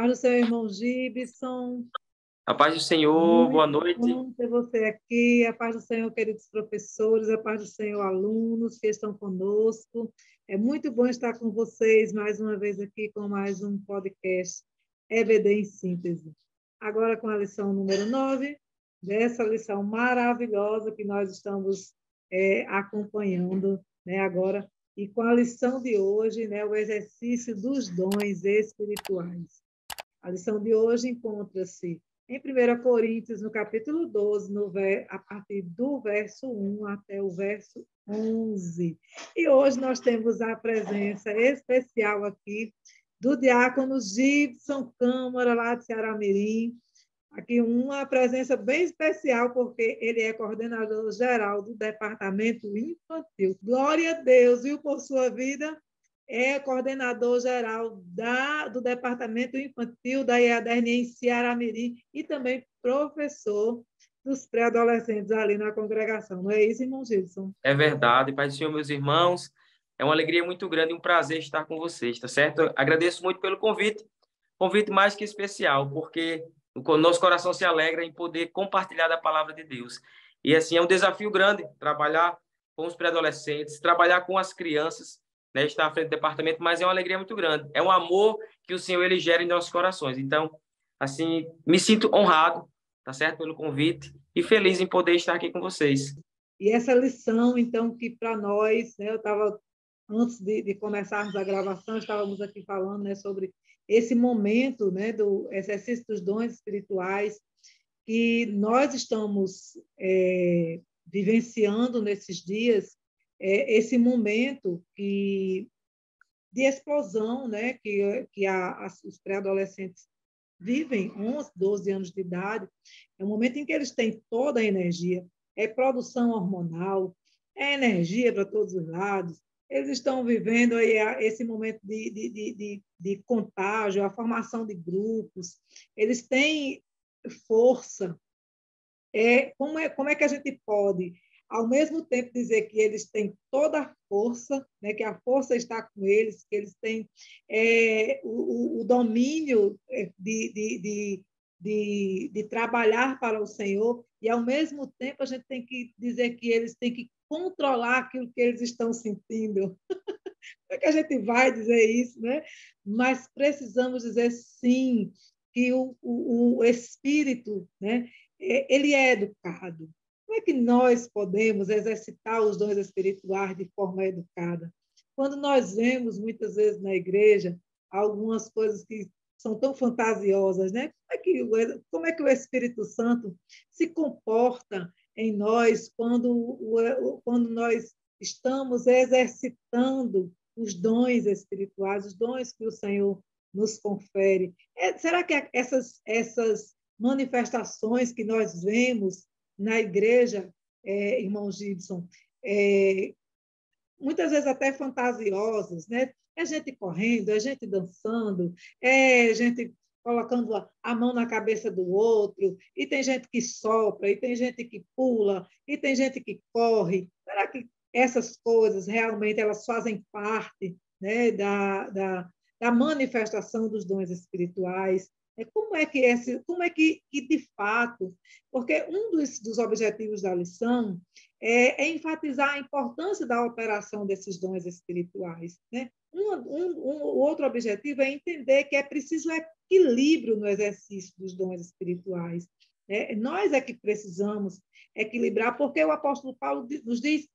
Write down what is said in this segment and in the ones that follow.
Paz do seu irmão Gibson. A paz do Senhor, Muito boa noite. bom ter você aqui. A paz do Senhor, queridos professores, a paz do Senhor, alunos que estão conosco. É muito bom estar com vocês mais uma vez aqui com mais um podcast EBD em Síntese. Agora com a lição número 9, dessa lição maravilhosa que nós estamos acompanhando, né, agora, e com a lição de hoje, né, o exercício dos dons espirituais. A lição de hoje encontra-se em 1 Coríntios, no capítulo 12, a partir do verso 1 até o verso 11. E hoje nós temos a presença especial aqui do diácono Gibson Câmara, lá de Ceará-Mirim. Aqui uma presença bem especial, porque ele é coordenador geral do Departamento Infantil. Glória a Deus, viu, por sua vida. É coordenador geral do Departamento Infantil da IADERN em Ceará-Mirim e também professor dos pré-adolescentes ali na congregação. Não é isso, irmão Gilson? É verdade, paz do Senhor, meus irmãos. É uma alegria muito grande e um prazer estar com vocês, tá certo? Agradeço muito pelo convite mais que especial, porque o nosso coração se alegra em poder compartilhar da palavra de Deus. E assim, é um desafio grande trabalhar com os pré-adolescentes, trabalhar com as crianças, né? Estar à frente do departamento, mas é uma alegria muito grande. É um amor que o Senhor ele gera em nossos corações. Então, assim, me sinto honrado, tá certo, pelo convite e feliz em poder estar aqui com vocês. E essa lição, então, que para nós, né, eu estava, antes de começarmos a gravação, estávamos aqui falando, né, sobre esse momento, né, do exercício dos dons espirituais, que nós estamos vivenciando nesses dias, esse momento de explosão, né, que os pré-adolescentes vivem, 11, 12 anos de idade, é um momento em que eles têm toda a energia, é produção hormonal, é energia para todos os lados, eles estão vivendo aí esse momento de contágio, a formação de grupos, eles têm força. Como é que a gente pode, ao mesmo tempo, dizer que eles têm toda a força, né, que a força está com eles, que eles têm o domínio de trabalhar para o Senhor, e, ao mesmo tempo, a gente tem que dizer que eles têm que controlar aquilo que eles estão sentindo. Como é que a gente vai dizer isso, né? Mas precisamos dizer sim, que o espírito, né, ele é educado. Como é que nós podemos exercitar os dons espirituais de forma educada? Quando nós vemos, muitas vezes, na igreja, algumas coisas que são tão fantasiosas, né? Como é que o Espírito Santo se comporta em nós quando nós estamos exercitando os dons espirituais, os dons que o Senhor nos confere? Será que essas manifestações que nós vemos na igreja, irmão Gibson, muitas vezes até fantasiosas, né? É gente correndo, é gente dançando, é gente colocando a mão na cabeça do outro, e tem gente que sopra, e tem gente que pula, e tem gente que corre. Será que essas coisas realmente elas fazem parte, né, da manifestação dos dons espirituais? Como é que de fato, porque um dos objetivos da lição é enfatizar a importância da operação desses dons espirituais, né? O outro objetivo é entender que é preciso equilíbrio no exercício dos dons espirituais, né? Nós é que precisamos equilibrar, porque o apóstolo Paulo nos diz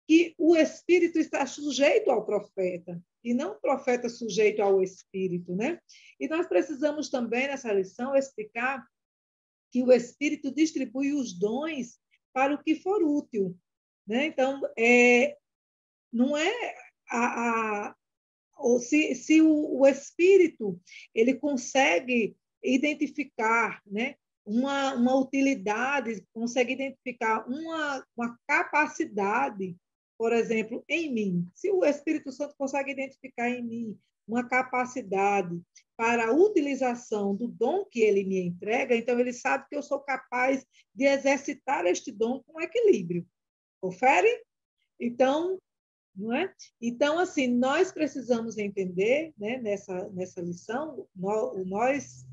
que o espírito está sujeito ao profeta, e não o profeta sujeito ao espírito, né? E nós precisamos também, nessa lição, explicar que o espírito distribui os dons para o que for útil, né? Então, não é a, a ou se o espírito ele consegue identificar, né, uma utilidade, consegue identificar uma capacidade, por exemplo, em mim. Se o Espírito Santo consegue identificar em mim uma capacidade para a utilização do dom que ele me entrega, então ele sabe que eu sou capaz de exercitar este dom com equilíbrio. Confere? Então, não é? Então, assim, nós precisamos entender, né, nessa lição, nós,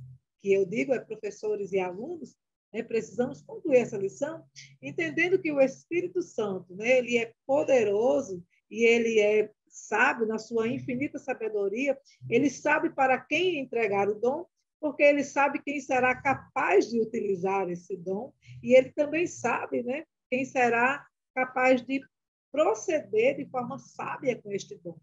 que eu digo, é professores e alunos, né, precisamos concluir essa lição, entendendo que o Espírito Santo, né, ele é poderoso e ele é sábio na sua infinita sabedoria, ele sabe para quem entregar o dom, porque ele sabe quem será capaz de utilizar esse dom, e ele também sabe, né, quem será capaz de proceder de forma sábia com este dom.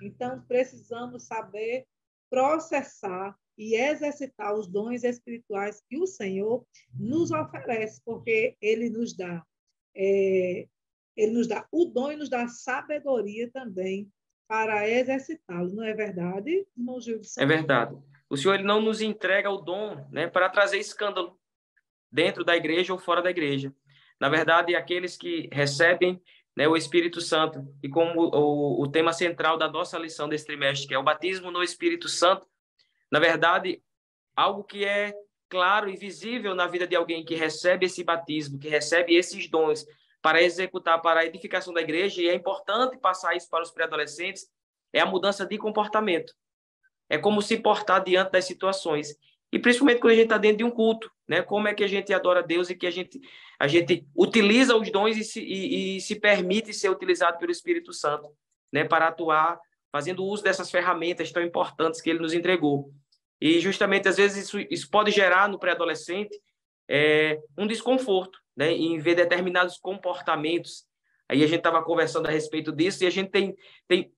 Então, precisamos saber processar e exercitar os dons espirituais que o Senhor nos oferece, porque ele nos dá o dom e nos dá a sabedoria também para exercitá-lo, não é verdade, irmão É Gilson? verdade. O Senhor ele não nos entrega o dom, né, para trazer escândalo dentro da igreja ou fora da igreja. Na verdade, aqueles que recebem, né, o Espírito Santo, e como o tema central da nossa lição desse trimestre, que é o batismo no Espírito Santo, na verdade, algo que é claro e visível na vida de alguém que recebe esse batismo, que recebe esses dons para executar para a edificação da igreja, e é importante passar isso para os pré-adolescentes, é a mudança de comportamento. É como se portar diante das situações. E principalmente quando a gente está dentro de um culto, né? Como é que a gente adora a Deus e que a gente utiliza os dons e se permite ser utilizado pelo Espírito Santo, né? Para atuar, fazendo uso dessas ferramentas tão importantes que ele nos entregou. E justamente, às vezes, isso pode gerar no pré-adolescente um desconforto, né? Em ver determinados comportamentos. Aí a gente estava conversando a respeito disso e a gente tem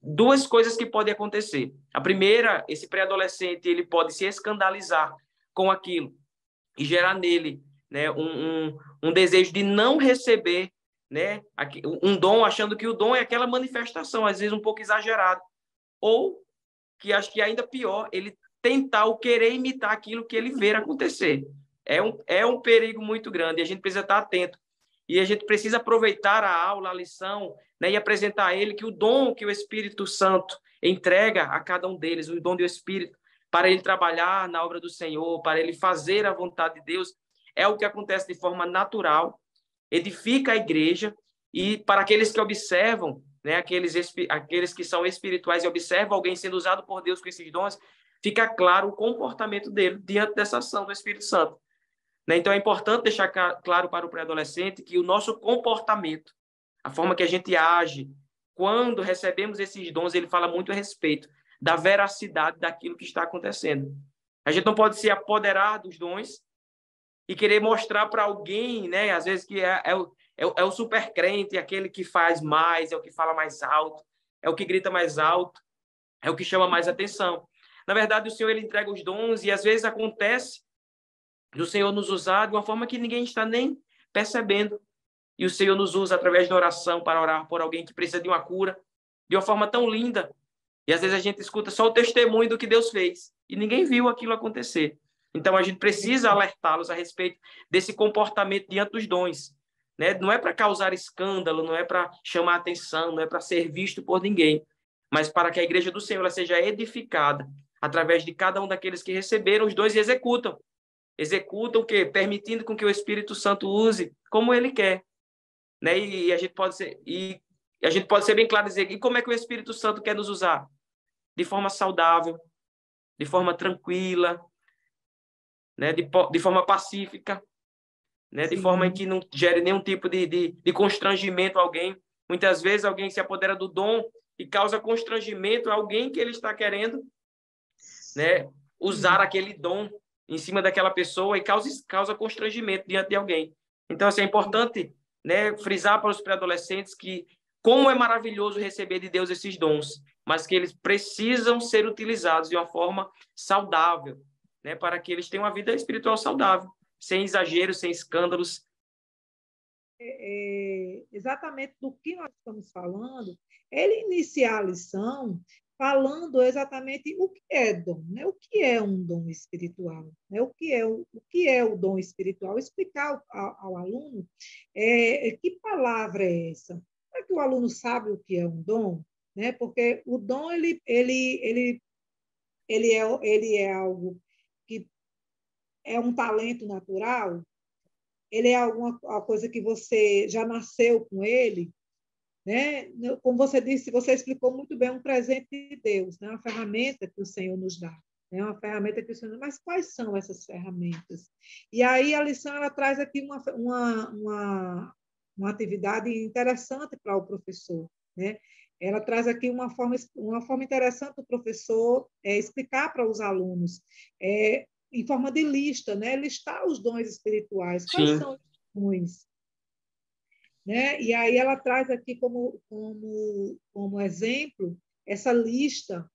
duas coisas que podem acontecer. A primeira, esse pré-adolescente ele pode se escandalizar com aquilo e gerar nele, né, um desejo de não receber, né, um dom, achando que o dom é aquela manifestação, às vezes um pouco exagerado. Ou, que acho que é ainda pior, ele tentar ou querer imitar aquilo que ele vê acontecer. É um perigo muito grande e a gente precisa estar atento. E a gente precisa aproveitar a aula, a lição, né, e apresentar a ele que o dom que o Espírito Santo entrega a cada um deles, o dom do Espírito, para ele trabalhar na obra do Senhor, para ele fazer a vontade de Deus, é o que acontece de forma natural, edifica a igreja, e para aqueles que observam, né, aqueles que são espirituais e observam alguém sendo usado por Deus com esses dons, fica claro o comportamento dele diante dessa ação do Espírito Santo. Né? Então, é importante deixar claro para o pré-adolescente que o nosso comportamento, a forma que a gente age, quando recebemos esses dons, ele fala muito a respeito da veracidade daquilo que está acontecendo. A gente não pode se apoderar dos dons e querer mostrar para alguém, né, às vezes, que é o super crente, aquele que faz mais, é o que fala mais alto, é o que grita mais alto, é o que chama mais atenção. Na verdade, o Senhor ele entrega os dons e às vezes acontece do Senhor nos usar de uma forma que ninguém está nem percebendo. E o Senhor nos usa através da oração para orar por alguém que precisa de uma cura, de uma forma tão linda. E às vezes a gente escuta só o testemunho do que Deus fez e ninguém viu aquilo acontecer. Então a gente precisa alertá-los a respeito desse comportamento diante dos dons. Né? Não é para causar escândalo, não é para chamar atenção, não é para ser visto por ninguém, mas para que a igreja do Senhor ela seja edificada através de cada um daqueles que receberam os dons e executam. Executam o quê? Permitindo com que o Espírito Santo use como ele quer. Né? E a gente pode ser bem claro e dizer, e como é que o Espírito Santo quer nos usar? De forma saudável, de forma tranquila, né? De forma pacífica, né? De forma em Sim, que não gere nenhum tipo de constrangimento a alguém. Muitas vezes alguém se apodera do dom e causa constrangimento a alguém que ele está querendo, né, usar sim. aquele dom em cima daquela pessoa e causa constrangimento diante de alguém. Então, assim, é importante, né, frisar para os pré-adolescentes que como é maravilhoso receber de Deus esses dons, mas que eles precisam ser utilizados de uma forma saudável, né, para que eles tenham uma vida espiritual saudável, sem exageros, sem escândalos. Exatamente do que nós estamos falando, ele inicia a lição falando exatamente o que é dom, né? O que é um dom espiritual, né? O que é o dom espiritual, explicar ao aluno que palavra é essa. Será que o aluno sabe o que é um dom? Né? Porque o dom ele é algo que é um talento natural, ele é alguma coisa que você já nasceu com ele, né? Como você disse, você explicou muito bem, um presente de Deus, né? Uma ferramenta que o Senhor nos dá. É uma ferramenta que o Senhor... Mas quais são essas ferramentas? E aí a lição ela traz aqui uma atividade interessante para o professor, né? Ela traz aqui uma forma interessante do professor explicar para os alunos, em forma de lista, né? Listar os dons espirituais. Quais Sim, são os dons? Né? E aí ela traz aqui como exemplo essa lista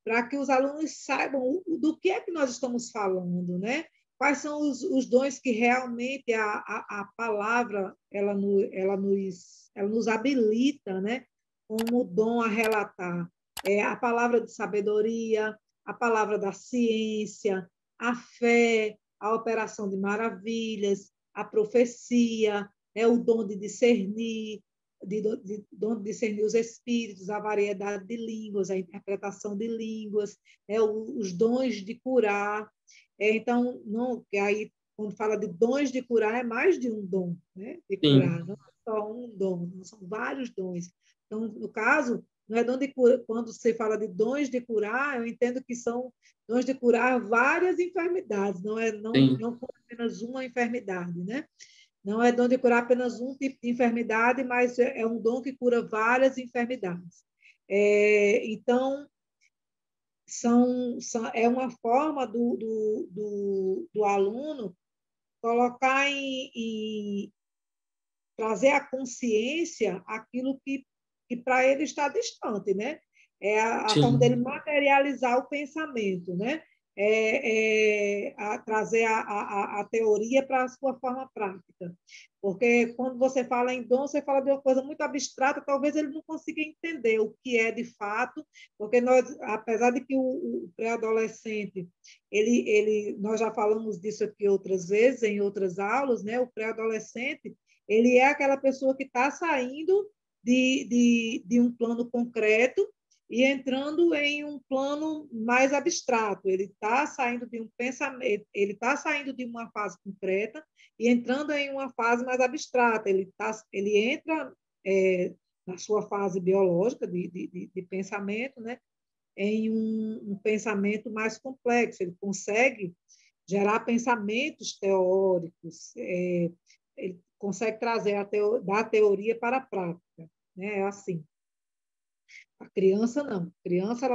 para que os alunos saibam do que é que nós estamos falando, né? Quais são os dons que realmente a palavra ela nos habilita, né? Como dom a relatar. A palavra de sabedoria, a palavra da ciência, a fé, a operação de maravilhas, a profecia, o dom de discernir, dom de discernir os espíritos, a variedade de línguas, a interpretação de línguas, os dons de curar. Então, não, que aí, quando fala de dons de curar, é mais de um dom, né, de sim, curar, não é só um dom, não são vários dons. Então, no caso, não é dom de cura, quando você fala de dons de curar, eu entendo que são dons de curar várias enfermidades, sim, não apenas uma enfermidade, né? Não é dom de curar apenas um tipo de enfermidade, mas é um dom que cura várias enfermidades. Então, é uma forma do aluno colocar trazer à consciência aquilo que para ele está distante, né? É a forma dele sim, materializar o pensamento, né? Trazer a teoria para a sua forma prática. Porque quando você fala em dom, você fala de uma coisa muito abstrata, talvez ele não consiga entender o que é de fato, porque nós, apesar de que o pré-adolescente, nós já falamos disso aqui outras vezes, em outras aulas, né? O pré-adolescente, ele é aquela pessoa que está saindo de um plano concreto e entrando em um plano mais abstrato. Ele está saindo de um pensamento, ele está saindo de uma fase concreta e entrando em uma fase mais abstrata. Ele entra na sua fase biológica de pensamento, né? Em um pensamento mais complexo. Ele consegue gerar pensamentos teóricos, ele consegue trazer da teoria para a prática. Né? É assim. A criança não. A criança,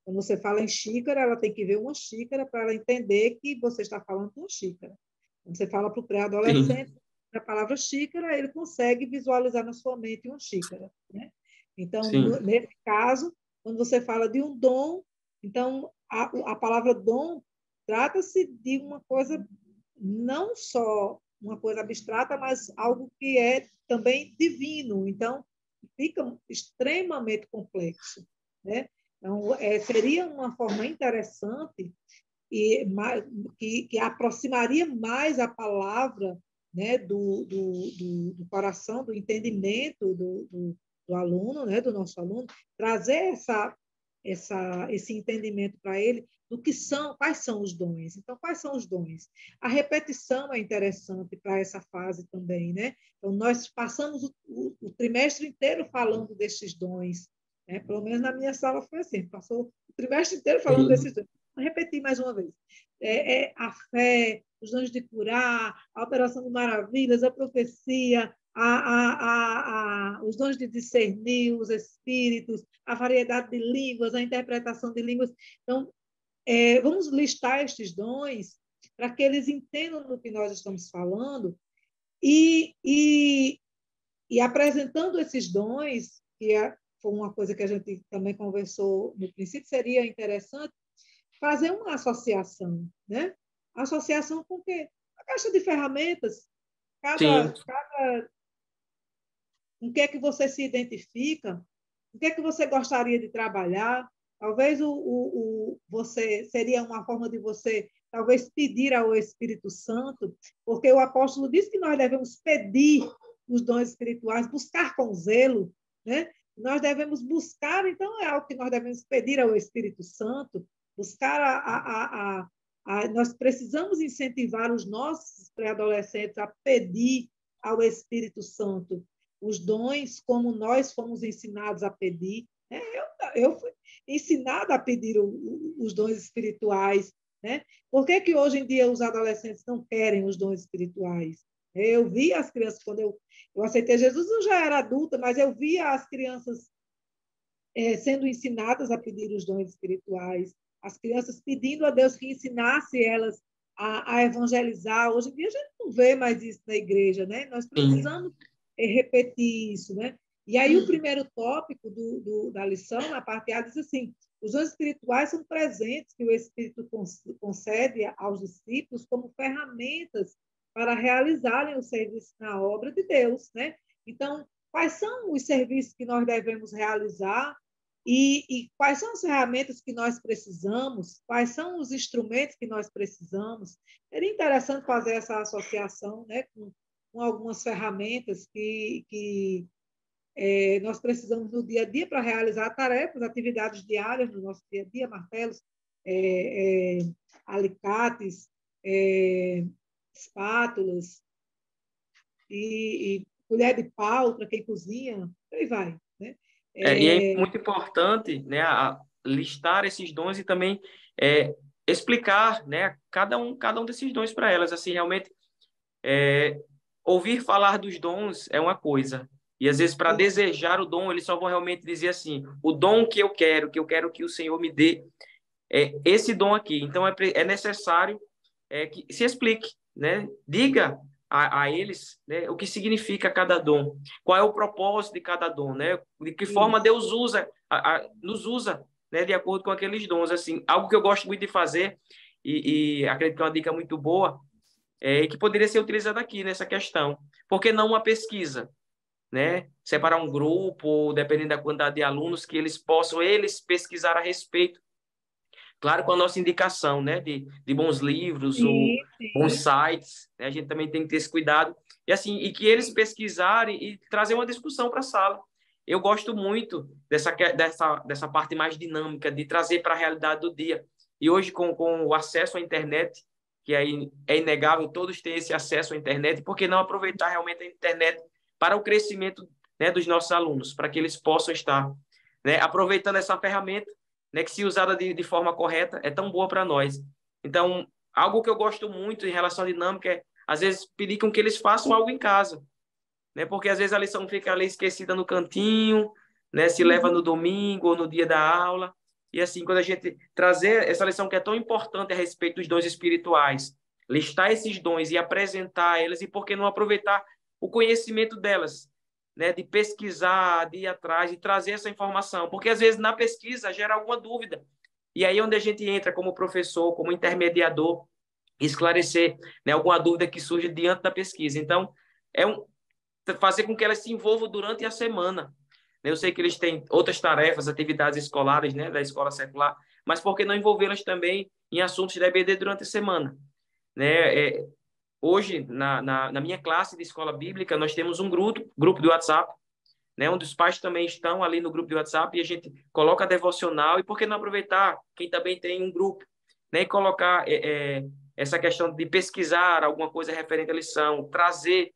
quando você fala em xícara, ela tem que ver uma xícara para ela entender que você está falando de uma xícara. Quando você fala para o sim, pré-adolescente, a palavra xícara, ele consegue visualizar na sua mente uma xícara. Né? Então, sim, nesse caso, quando você fala de um dom, então a palavra dom trata-se de uma coisa não só uma coisa abstrata, mas algo que é também divino. Então, fica extremamente complexo, né? Então, seria uma forma interessante e que aproximaria mais a palavra, né, do coração, do entendimento do aluno, né, do nosso aluno, trazer esse entendimento para ele do que são, quais são os dons. Então, quais são os dons? A repetição é interessante para essa fase também, né? Então, nós passamos o trimestre inteiro falando desses dons, né? Pelo menos na minha sala foi assim, passou o trimestre inteiro falando sim, desses dons. Vou repetir mais uma vez. A fé, os dons de curar, a operação de maravilhas, a profecia, os dons de discernir os espíritos, a variedade de línguas, a interpretação de línguas. Então, vamos listar estes dons para que eles entendam do que nós estamos falando e, e, e apresentando esses dons, foi uma coisa que a gente também conversou no princípio, seria interessante fazer uma associação, né? Associação com o quê? A caixa de ferramentas, sim, com que é que você se identifica, o que é que você gostaria de trabalhar. Talvez você seria uma forma de você talvez pedir ao Espírito Santo, porque o apóstolo diz que nós devemos pedir os dons espirituais, buscar com zelo, né? Nós devemos buscar, então é algo que nós devemos pedir ao Espírito Santo, buscar nós precisamos incentivar os nossos pré-adolescentes a pedir ao Espírito Santo os dons como nós fomos ensinados a pedir. Né? Eu fui ensinada a pedir os dons espirituais. Né? Por que, que hoje em dia os adolescentes não querem os dons espirituais? Eu vi as crianças, quando eu aceitei Jesus, eu já era adulta, mas eu via as crianças sendo ensinadas a pedir os dons espirituais, as crianças pedindo a Deus que ensinasse elas a evangelizar. Hoje em dia a gente não vê mais isso na igreja, né? Nós Sim. precisamos repetir isso, né? E aí o primeiro tópico da lição, na parte A, diz assim: os dons espirituais são presentes que o Espírito concede aos discípulos como ferramentas para realizarem o serviço na obra de Deus, né? Então, quais são os serviços que nós devemos realizar e quais são as ferramentas que nós precisamos, quais são os instrumentos que nós precisamos. Seria interessante fazer essa associação, né, com algumas ferramentas que nós precisamos no dia a dia para realizar tarefas, atividades diárias no nosso dia a dia, martelos, alicates, espátulas e colher de pau para quem cozinha, aí vai. Né? E é muito importante, né, listar esses dons e também explicar, né, cada um desses dons para elas. Assim, realmente, ouvir falar dos dons é uma coisa. E às vezes, para desejar o dom, eles só vão realmente dizer assim: o dom que eu quero que o Senhor me dê, é esse dom aqui. Então, é necessário que se explique, né? Diga a eles, né, o que significa cada dom, qual é o propósito de cada dom, né? De que forma Isso. Deus nos usa, né, de acordo com aqueles dons. Assim, algo que eu gosto muito de fazer e acredito que é uma dica muito boa que poderia ser utilizado aqui nessa questão. Por que não uma pesquisa? Né? Separar um grupo, dependendo da quantidade de alunos, que eles possam pesquisar a respeito. Claro, com a nossa indicação, né? De bons livros ou Sim, bons sim. sites, né? A gente também tem que ter esse cuidado. E assim, e que eles pesquisarem e trazer uma discussão para a sala. Eu gosto muito dessa parte mais dinâmica, de trazer para a realidade do dia. E hoje, com o acesso à internet, que é inegável, todos têm esse acesso à internet, por que não aproveitar realmente a internet para o crescimento, né, dos nossos alunos, para que eles possam estar, né, aproveitando essa ferramenta, né, que se usada de forma correta é tão boa para nós. Então, algo que eu gosto muito em relação à dinâmica é, às vezes, pedir com que eles façam algo em casa, né, porque às vezes a lição fica ali esquecida no cantinho, né, se leva no domingo ou no dia da aula, e assim, quando a gente trazer essa lição que é tão importante a respeito dos dons espirituais, listar esses dons e apresentar elas, e por que não aproveitar o conhecimento delas, né, de pesquisar, de ir atrás, de trazer essa informação, porque às vezes na pesquisa gera alguma dúvida, e aí é onde a gente entra como professor, como intermediador, esclarecer, né, alguma dúvida que surge diante da pesquisa. Então, fazer com que elas se envolvam durante a semana. Eu sei que eles têm outras tarefas, atividades escolares, né, da escola secular, mas por que não envolvê-las também em assuntos da EBD durante a semana? Né? Hoje, na minha classe de escola bíblica, nós temos um grupo de WhatsApp, né, onde os pais também estão ali no grupo de WhatsApp e a gente coloca a devocional. E por que não aproveitar quem também tem um grupo, né, e colocar essa questão de pesquisar alguma coisa referente à lição, trazer,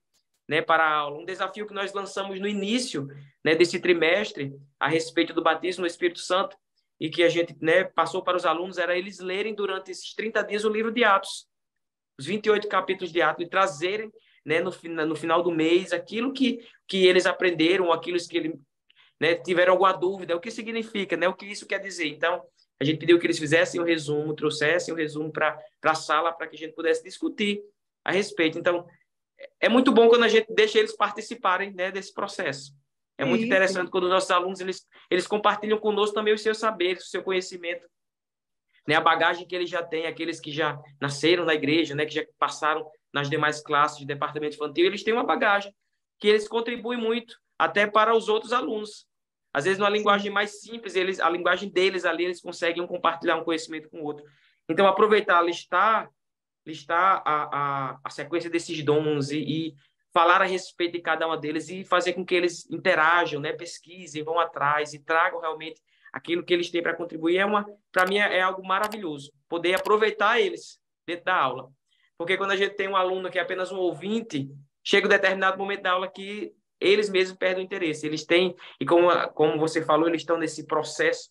né, para a aula. Um desafio que nós lançamos no início, né, desse trimestre a respeito do batismo no Espírito Santo e que a gente, né, passou para os alunos era eles lerem durante esses 30 dias o livro de Atos, os 28 capítulos de Atos, e trazerem, né, no final do mês aquilo que eles aprenderam, aquilo que eles, né, tiveram alguma dúvida, o que significa, né, o que isso quer dizer. Então, a gente pediu que eles fizessem o resumo, trouxessem o resumo para a sala para que a gente pudesse discutir a respeito. Então, é muito bom quando a gente deixa eles participarem, né, desse processo. É muito Sim, interessante quando os nossos alunos eles compartilham conosco também os seus saberes, o seu conhecimento, né, a bagagem que eles já têm, aqueles que já nasceram na igreja, né, que já passaram nas demais classes de departamento infantil, eles têm uma bagagem que eles contribuem muito até para os outros alunos. Às vezes, numa linguagem sim. mais simples, a linguagem deles ali, eles conseguem compartilhar um conhecimento com o outro. Então, aproveitar, listar a sequência desses dons e falar a respeito de cada uma deles e fazer com que eles interajam, né, pesquisem, vão atrás e tragam realmente aquilo que eles têm para contribuir. Para mim, é algo maravilhoso, poder aproveitar eles dentro da aula. Porque quando a gente tem um aluno que é apenas um ouvinte, chega um determinado momento da aula que eles mesmos perdem o interesse. Eles têm, e como você falou, eles estão nesse processo,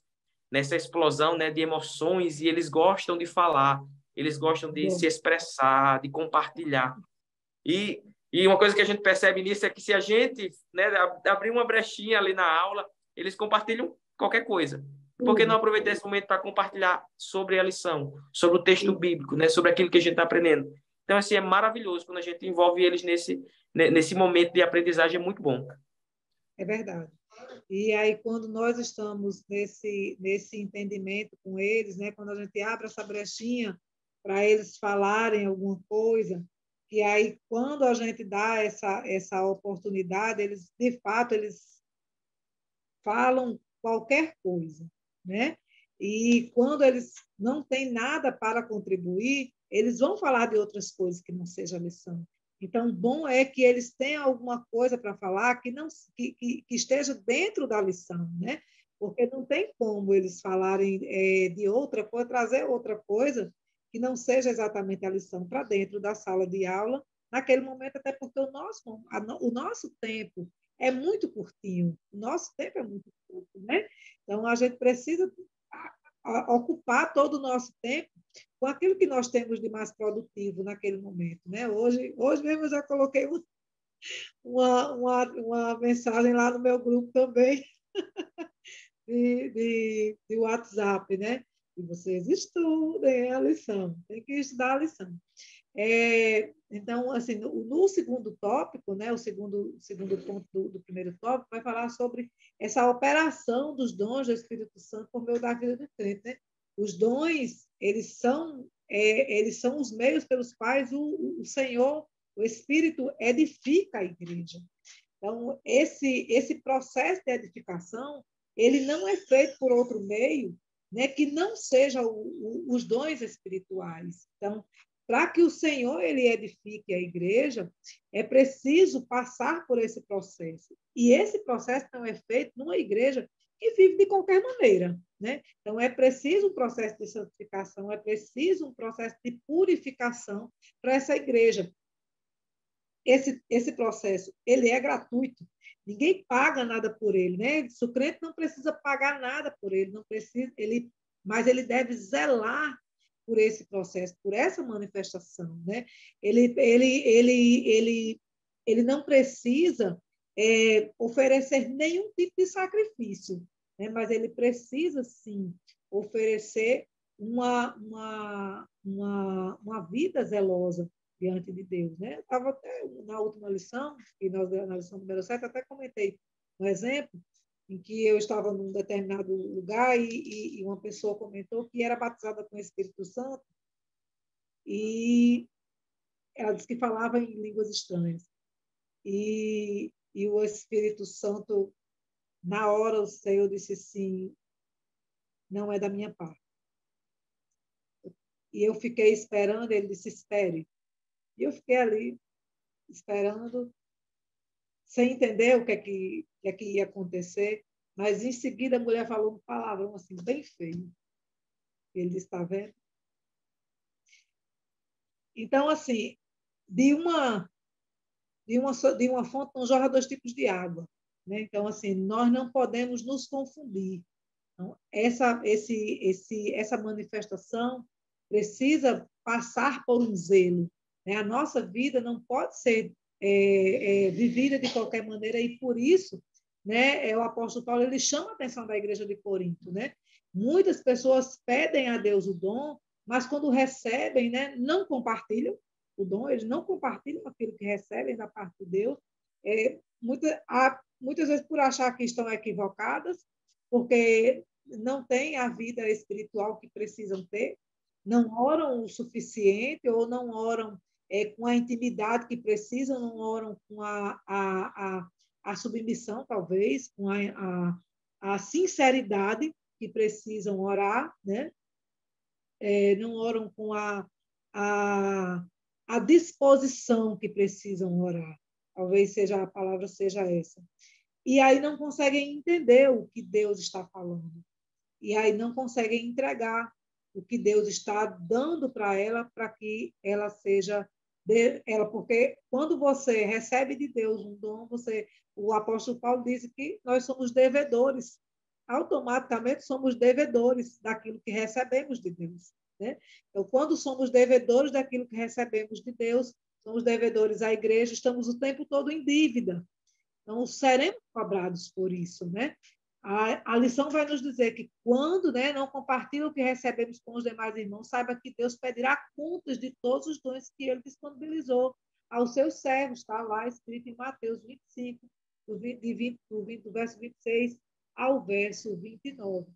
nessa explosão, né, de emoções, e eles gostam de falar, eles gostam de Bom, se expressar, de compartilhar. E uma coisa que a gente percebe nisso é que se a gente, né, abrir uma brechinha ali na aula, eles compartilham qualquer coisa. Por que não tudo. aproveitar esse momento para compartilhar sobre a lição, sobre o texto E bíblico, né, sobre aquilo que a gente está aprendendo? Então, assim, é maravilhoso quando a gente envolve eles nesse momento de aprendizagem, é muito bom. é verdade. E aí, quando nós estamos nesse entendimento com eles, né, quando a gente abre essa brechinha para eles falarem alguma coisa, e aí, quando a gente dá essa oportunidade, eles, de fato, eles falam qualquer coisa, né? E quando eles não têm nada para contribuir, eles vão falar de outras coisas que não seja a lição. Então, bom é que eles tenham alguma coisa para falar que não que esteja dentro da lição, né? Porque não tem como eles falarem de outra coisa, trazer outra coisa que não seja exatamente a lição para dentro da sala de aula, naquele momento, até porque o nosso tempo é muito curtinho. O nosso tempo é muito curto, né? Então, a gente precisa ocupar todo o nosso tempo com aquilo que nós temos de mais produtivo naquele momento, né? Hoje mesmo eu já coloquei uma mensagem lá no meu grupo também de WhatsApp, né? E vocês estudem a lição, tem que estudar a lição. Então, assim, no segundo tópico, né, o segundo ponto do primeiro tópico, vai falar sobre essa operação dos dons do Espírito Santo por meio da vida do crente, né? Os dons, eles são os meios pelos quais o Senhor, o Espírito, edifica a igreja. Então, esse processo de edificação, ele não é feito por outro meio, né, que não seja os dons espirituais. Então, para que o Senhor ele edifique a igreja, é preciso passar por esse processo. E esse processo não é feito numa igreja que vive de qualquer maneira, né? Então é preciso um processo de santificação, é preciso um processo de purificação para essa igreja. Esse processo ele é gratuito. Ninguém paga nada por ele, né? O crente não precisa pagar nada por ele, não precisa, mas ele deve zelar por esse processo, por essa manifestação, né? Ele não precisa oferecer nenhum tipo de sacrifício, né? Mas ele precisa sim oferecer uma vida zelosa diante de Deus, né? Eu estava até na última lição, e na lição número 7, até comentei um exemplo em que eu estava num determinado lugar e uma pessoa comentou que era batizada com o Espírito Santo e ela disse que falava em línguas estranhas. E o Espírito Santo, na hora, o Senhor disse assim, não é da minha parte. E eu fiquei esperando, ele disse, espere. E eu fiquei ali, esperando, sem entender o que ia acontecer, mas em seguida a mulher falou um palavrão assim, bem feio. Ele disse, está vendo? Então, assim, de uma, de uma fonte não jorra dois tipos de água. Né? Então, assim, nós não podemos nos confundir. Então, essa manifestação precisa passar por um zelo. Né? A nossa vida não pode ser vivida de qualquer maneira e por isso, né, o apóstolo Paulo ele chama a atenção da igreja de Corinto, né? Muitas pessoas pedem a Deus o dom, mas quando recebem, né, não compartilham o dom, eles não compartilham aquilo que recebem da parte de Deus. Muitas vezes por achar que estão equivocadas, porque não têm a vida espiritual que precisam ter, não oram o suficiente ou não oram com a intimidade que precisam, não oram com a submissão, talvez, com a sinceridade que precisam orar, né? Não oram com a disposição que precisam orar. Talvez a palavra seja essa. E aí não conseguem entender o que Deus está falando. E aí não conseguem entregar o que Deus está dando para ela, para que ela seja Porque quando você recebe de Deus um dom, o apóstolo Paulo diz que nós somos devedores. Automaticamente somos devedores daquilo que recebemos de Deus, né? Então, quando somos devedores daquilo que recebemos de Deus, somos devedores à igreja, estamos o tempo todo em dívida. Então, seremos cobrados por isso, né? A lição vai nos dizer que quando, né, não compartilha o que recebemos com os demais irmãos, saiba que Deus pedirá contas de todos os dons que ele disponibilizou aos seus servos. Está lá escrito em Mateus 25, do verso 26 ao verso 29.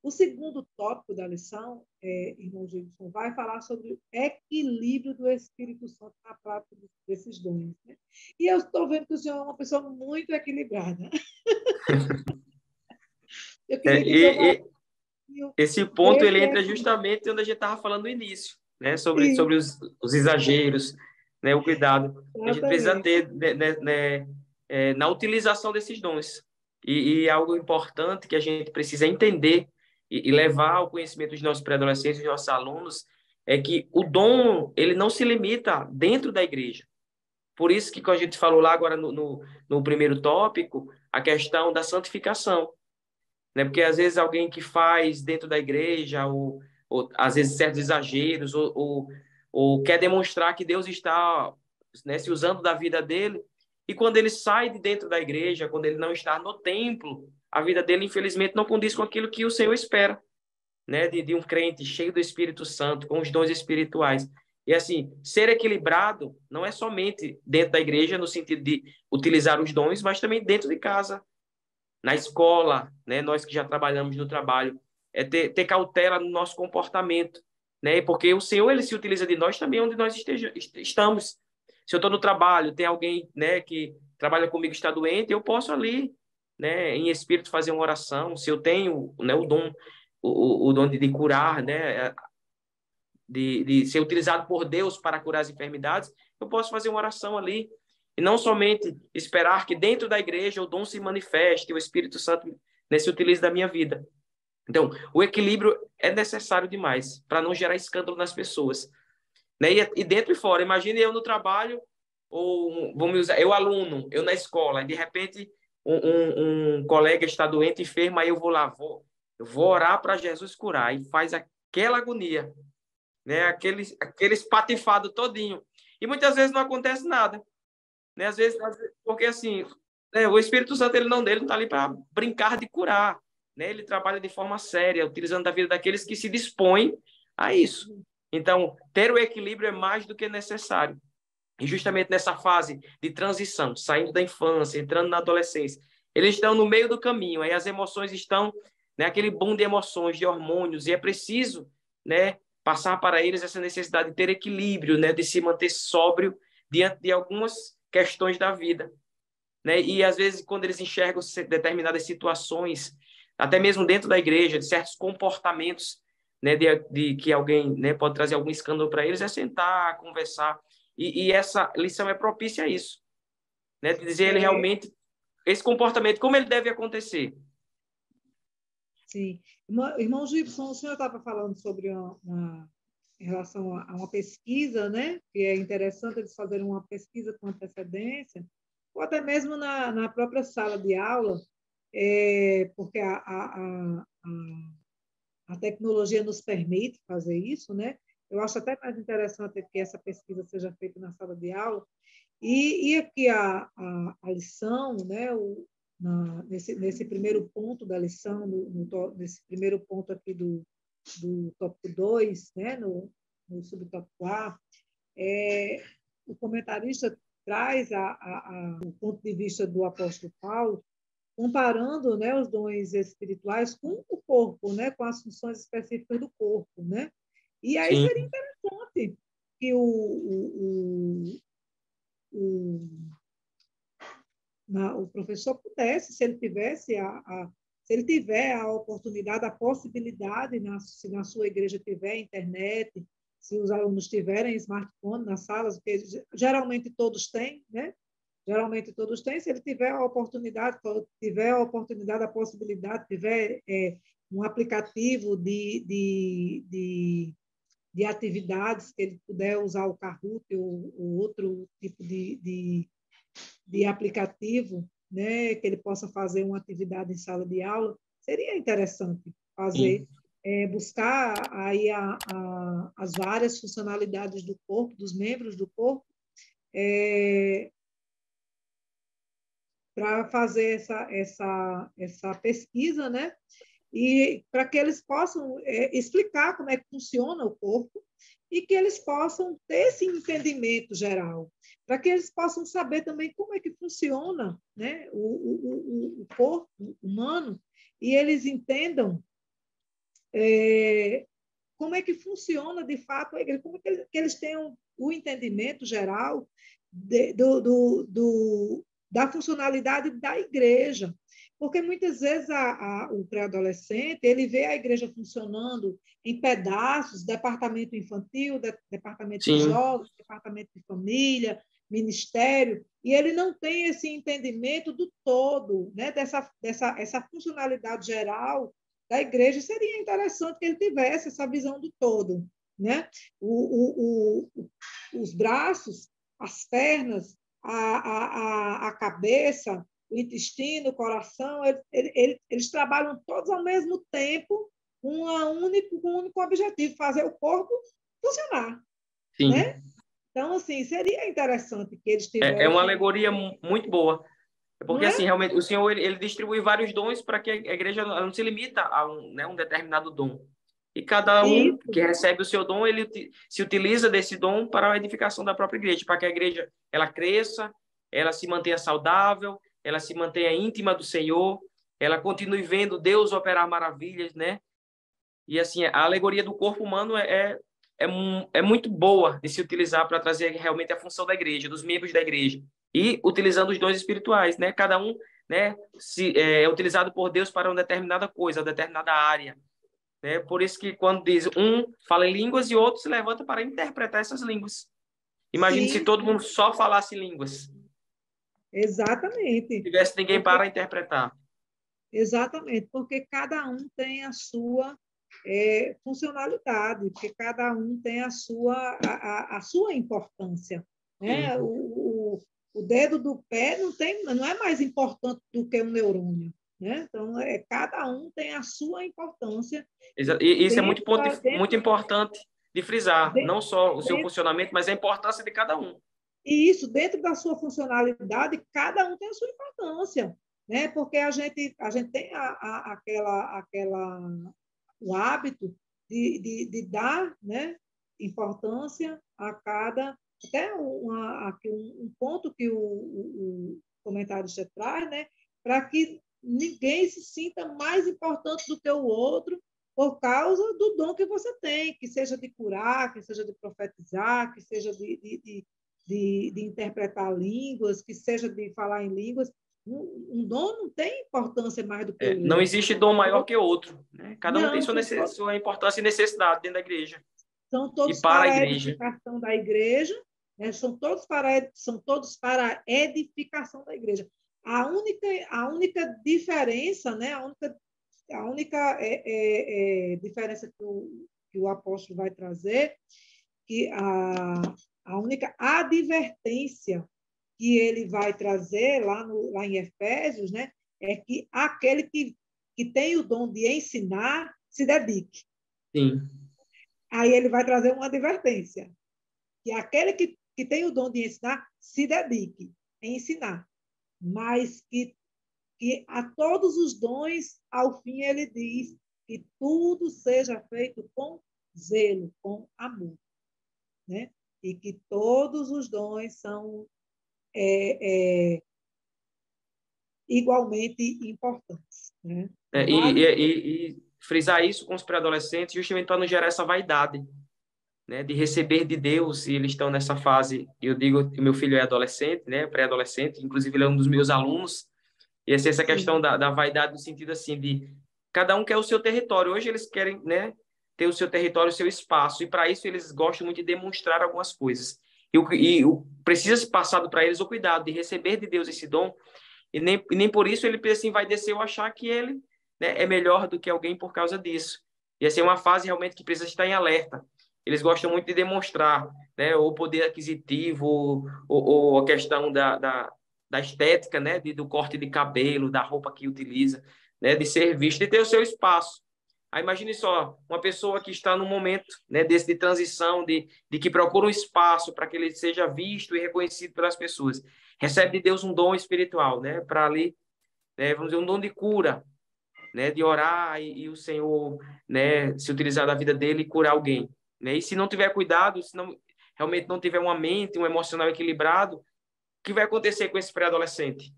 O segundo tópico da lição, irmão Gilson, vai falar sobre o equilíbrio do Espírito Santo na prática desses dons, né? E eu estou vendo que o senhor é uma pessoa muito equilibrada. Eu queria que o senhor falasse esse ponto ele entra justamente onde a gente estava falando no início, né? Sobre os exageros, né? O cuidado que a gente precisa ter na utilização desses dons. E algo importante que a gente precisa entender e levar ao conhecimento dos nossos pré-adolescentes, dos nossos alunos, é que o dom ele não se limita dentro da igreja. Por isso que, como a gente falou lá agora no primeiro tópico, a questão da santificação. Né? Porque, às vezes, alguém que faz dentro da igreja, ou às vezes, certos exageros, ou quer demonstrar que Deus está, né, se usando da vida dele, e quando ele sai de dentro da igreja, quando ele não está no templo, a vida dele, infelizmente, não condiz com aquilo que o Senhor espera, né? De um crente cheio do Espírito Santo, com os dons espirituais. E, assim, ser equilibrado não é somente dentro da igreja, no sentido de utilizar os dons, mas também dentro de casa, na escola, né? Nós que já trabalhamos no trabalho, é ter cautela no nosso comportamento, né? Porque o Senhor, ele se utiliza de nós também onde nós estamos. Se eu estou no trabalho, tem alguém, né, que trabalha comigo, está doente, eu posso ali, né, em espírito fazer uma oração. Se eu tenho, né, o dom de curar, né, de ser utilizado por Deus para curar as enfermidades, eu posso fazer uma oração ali. E não somente esperar que dentro da igreja o dom se manifeste, o Espírito Santo, né, se utilize da minha vida. Então, o equilíbrio é necessário demais para não gerar escândalo nas pessoas. Né? E dentro e fora. Imagine eu no trabalho, ou vamos usar, eu aluno, eu na escola, e de repente um colega está doente, enfermo, aí eu vou lá, eu vou orar para Jesus curar, e faz aquela agonia, né? Aquele espatifado todinho. E muitas vezes não acontece nada. Né? Às vezes porque assim, né, o Espírito Santo ele não está ali para brincar de curar. Né? Ele trabalha de forma séria, utilizando a vida daqueles que se dispõem a isso. Então, ter o equilíbrio é mais do que necessário. E justamente nessa fase de transição, saindo da infância, entrando na adolescência, eles estão no meio do caminho, aí as emoções estão, né, aquele boom de emoções, de hormônios, e é preciso, né, passar para eles essa necessidade de ter equilíbrio, né, de se manter sóbrio diante de algumas questões da vida. Né? E, às vezes, quando eles enxergam determinadas situações, até mesmo dentro da igreja, de certos comportamentos, né, de que alguém, né, pode trazer algum escândalo para eles, é sentar, conversar. E essa lição é propícia a isso. Né? De dizer ele realmente, esse comportamento, como ele deve acontecer. Sim. Irmão Gibson, o senhor estava falando sobre em relação a uma pesquisa, né? Que é interessante eles fazerem uma pesquisa com antecedência, ou até mesmo na própria sala de aula, porque a tecnologia nos permite fazer isso, né? Eu acho até mais interessante que essa pesquisa seja feita na sala de aula. E aqui a lição, né? Nesse primeiro ponto da lição, nesse primeiro ponto aqui do tópico 2, né? No subtópico A, o comentarista traz o ponto de vista do apóstolo Paulo, comparando, né, os dons espirituais com o corpo, né, com as funções específicas do corpo, né? E aí Sim. seria interessante que o professor pudesse, se ele tivesse se ele tiver a oportunidade, a possibilidade, se na sua igreja tiver internet, se os alunos tiverem smartphone nas salas, porque geralmente todos têm, né? Geralmente todos têm, se ele tiver a oportunidade, a possibilidade, tiver um aplicativo de de atividades, que ele puder usar o Kahoot ou outro tipo de aplicativo, né, que ele possa fazer uma atividade em sala de aula, seria interessante fazer, Sim. buscar aí as várias funcionalidades do corpo, dos membros do corpo, para fazer essa pesquisa, né? E para que eles possam explicar como é que funciona o corpo e que eles possam ter esse entendimento geral, para que eles possam saber também como é que funciona, né, o corpo humano e eles entendam como é que funciona de fato a igreja, como é que eles tenham o entendimento geral da funcionalidade da igreja. Porque muitas vezes o pré-adolescente ele vê a igreja funcionando em pedaços, departamento infantil, departamento de Sim. jovens, departamento de família, ministério, e ele não tem esse entendimento do todo, né? Essa funcionalidade geral da igreja. Seria interessante que ele tivesse essa visão do todo, né? Os braços, as pernas, a cabeça, o intestino, o coração, eles trabalham todos ao mesmo tempo com um único objetivo, fazer o corpo funcionar, Sim. né? Então, assim, seria interessante que eles É uma tivessem, alegoria muito boa. não Porque, assim, é? realmente, o Senhor, ele distribui vários dons para que a igreja não se limita a um determinado dom. E cada um Isso, que recebe o seu dom, ele se utiliza desse dom para a edificação da própria igreja, para que a igreja ela cresça, ela se mantenha saudável, ela se mantenha íntima do Senhor, ela continue vendo Deus operar maravilhas, né? E, assim, a alegoria do corpo humano é muito boa de se utilizar para trazer realmente a função da igreja, dos membros da igreja. E utilizando os dons espirituais, né? Cada um, né, é utilizado por Deus para uma determinada coisa, uma determinada área. Né? Por isso que quando diz um fala em línguas e outro se levanta para interpretar essas línguas. Imagine se sim, todo mundo só falasse línguas, não exatamente. tivesse ninguém Porque para interpretar. Exatamente, porque cada um tem a sua funcionalidade, porque cada um tem a sua importância. Né? Sim. O dedo do pé não é mais importante do que um neurônio. Né? Então, cada um tem a sua importância E isso é dentro, muito importante de frisar, dentro, não só o seu dentro, funcionamento, mas a importância de cada um. e isso, dentro da sua funcionalidade, cada um tem a sua importância. Né? Porque a gente tem o hábito de dar, né, importância a cada. Até um ponto que o comentarista traz, né, para que ninguém se sinta mais importante do que o outro por causa do dom que você tem, que seja de curar, que seja de profetizar, que seja de interpretar línguas, que seja de falar em línguas. Um dom não tem importância mais do que o Não outro. existe dom maior que o outro. Né? Cada um tem Não, sua importância e necessidade dentro da igreja são e todos para a para a igreja. edificação da igreja, né? São todos para a edificação da igreja. A única diferença, né? A única diferença que o apóstolo vai trazer, que a única advertência que ele vai trazer lá em Efésios, né? É que aquele que tem o dom de ensinar se dedique. Sim. Aí ele vai trazer uma advertência, que aquele que tem o dom de ensinar se dedique em ensinar, mas que a todos os dons, ao fim, ele diz que tudo seja feito com zelo, com amor. Né? E que todos os dons são igualmente importantes. Né? E frisar isso com os pré-adolescentes justamente para não gerar essa vaidade, né, de receber de Deus, e eles estão nessa fase. Eu digo que o meu filho é adolescente, né, pré-adolescente, inclusive ele é um dos meus alunos, e essa questão Sim, da vaidade no sentido assim de cada um quer o seu território. Hoje eles querem, né, ter o seu território, o seu espaço, e para isso eles gostam muito de demonstrar algumas coisas. Precisa ser passado para eles o cuidado de receber de Deus esse dom, e nem por isso ele assim, vai descer ou achar que ele, né, é melhor do que alguém por causa disso. E essa é uma fase realmente que precisa estar em alerta. eles gostam muito de demonstrar, né, o poder aquisitivo, ou a questão da estética, né, do corte de cabelo, da roupa que utiliza, né, de ser visto, de ter o seu espaço. Aí imagine só, uma pessoa que está no momento, né, desse de transição, de que procura um espaço para que ele seja visto e reconhecido pelas pessoas, recebe de Deus um dom espiritual, né, para ali, né, vamos dizer, um dom de cura, né, de orar e o Senhor, né, se utilizar da vida dele e curar alguém, né? E se não tiver cuidado, se não realmente não tiver uma mente, um emocional equilibrado, o que vai acontecer com esse pré-adolescente?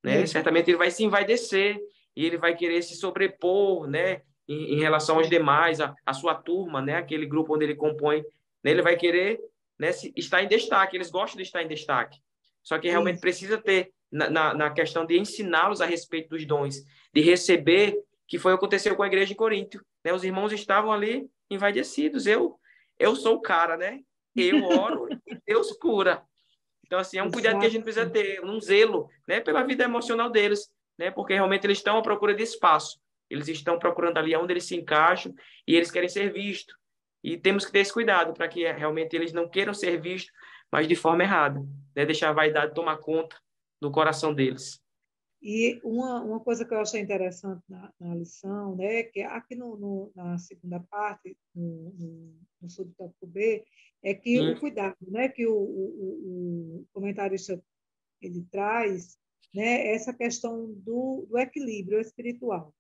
Né? É, Certamente ele vai se envaidecer e ele vai querer se sobrepor, né, em relação aos demais, a sua turma, né, aquele grupo onde ele compõe, né, ele vai querer, né, estar em destaque, eles gostam de estar em destaque. Só que realmente isso. precisa ter, na questão de ensiná-los a respeito dos dons, de receber, que foi o que aconteceu com a igreja de Corinto. Né? Os irmãos estavam ali envaidecidos. Eu sou o cara, né? Eu oro e Deus cura. Então, assim, é um cuidado que a gente precisa Exatamente. ter, um zelo, né, pela vida emocional deles, né, porque realmente eles estão à procura de espaço. Eles estão procurando ali onde eles se encaixam e eles querem ser vistos. E temos que ter esse cuidado para que realmente eles não queiram ser vistos, mas de forma errada, né, deixar a vaidade tomar conta do coração deles. E uma coisa que eu achei interessante na lição, né, que aqui na segunda parte, no subtópico B, é que o Sim, cuidado, né, que o comentarista ele traz, né, essa questão do equilíbrio espiritual.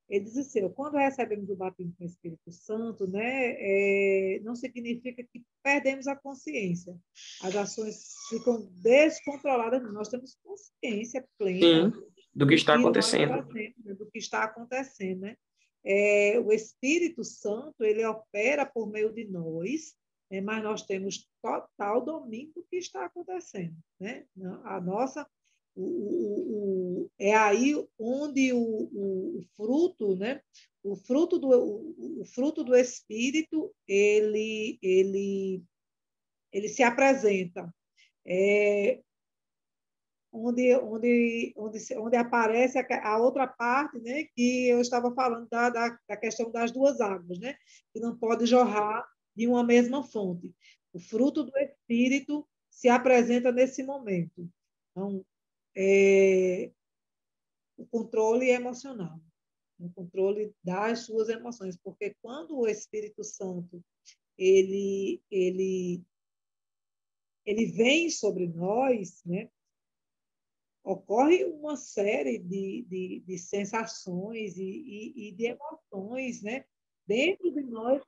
Ele diz assim, quando recebemos o batismo com o Espírito Santo, né, não significa que perdemos a consciência. As ações ficam descontroladas, nós temos consciência plena sim, do que do está que nós acontecendo. fazemos, né, do que está acontecendo, né? O Espírito Santo, ele opera por meio de nós, né, mas nós temos total domínio do que está acontecendo, né? A nossa é aí onde o fruto, né? O fruto do Espírito, ele se apresenta. É, onde aparece a outra parte, né, que eu estava falando da questão das duas águas, né, que não pode jorrar de uma mesma fonte. O fruto do Espírito se apresenta nesse momento. Então, é, o controle emocional, o controle das suas emoções, porque quando o Espírito Santo ele, ele, ele vem sobre nós, né, ocorre uma série de sensações e de emoções, né, dentro de nós,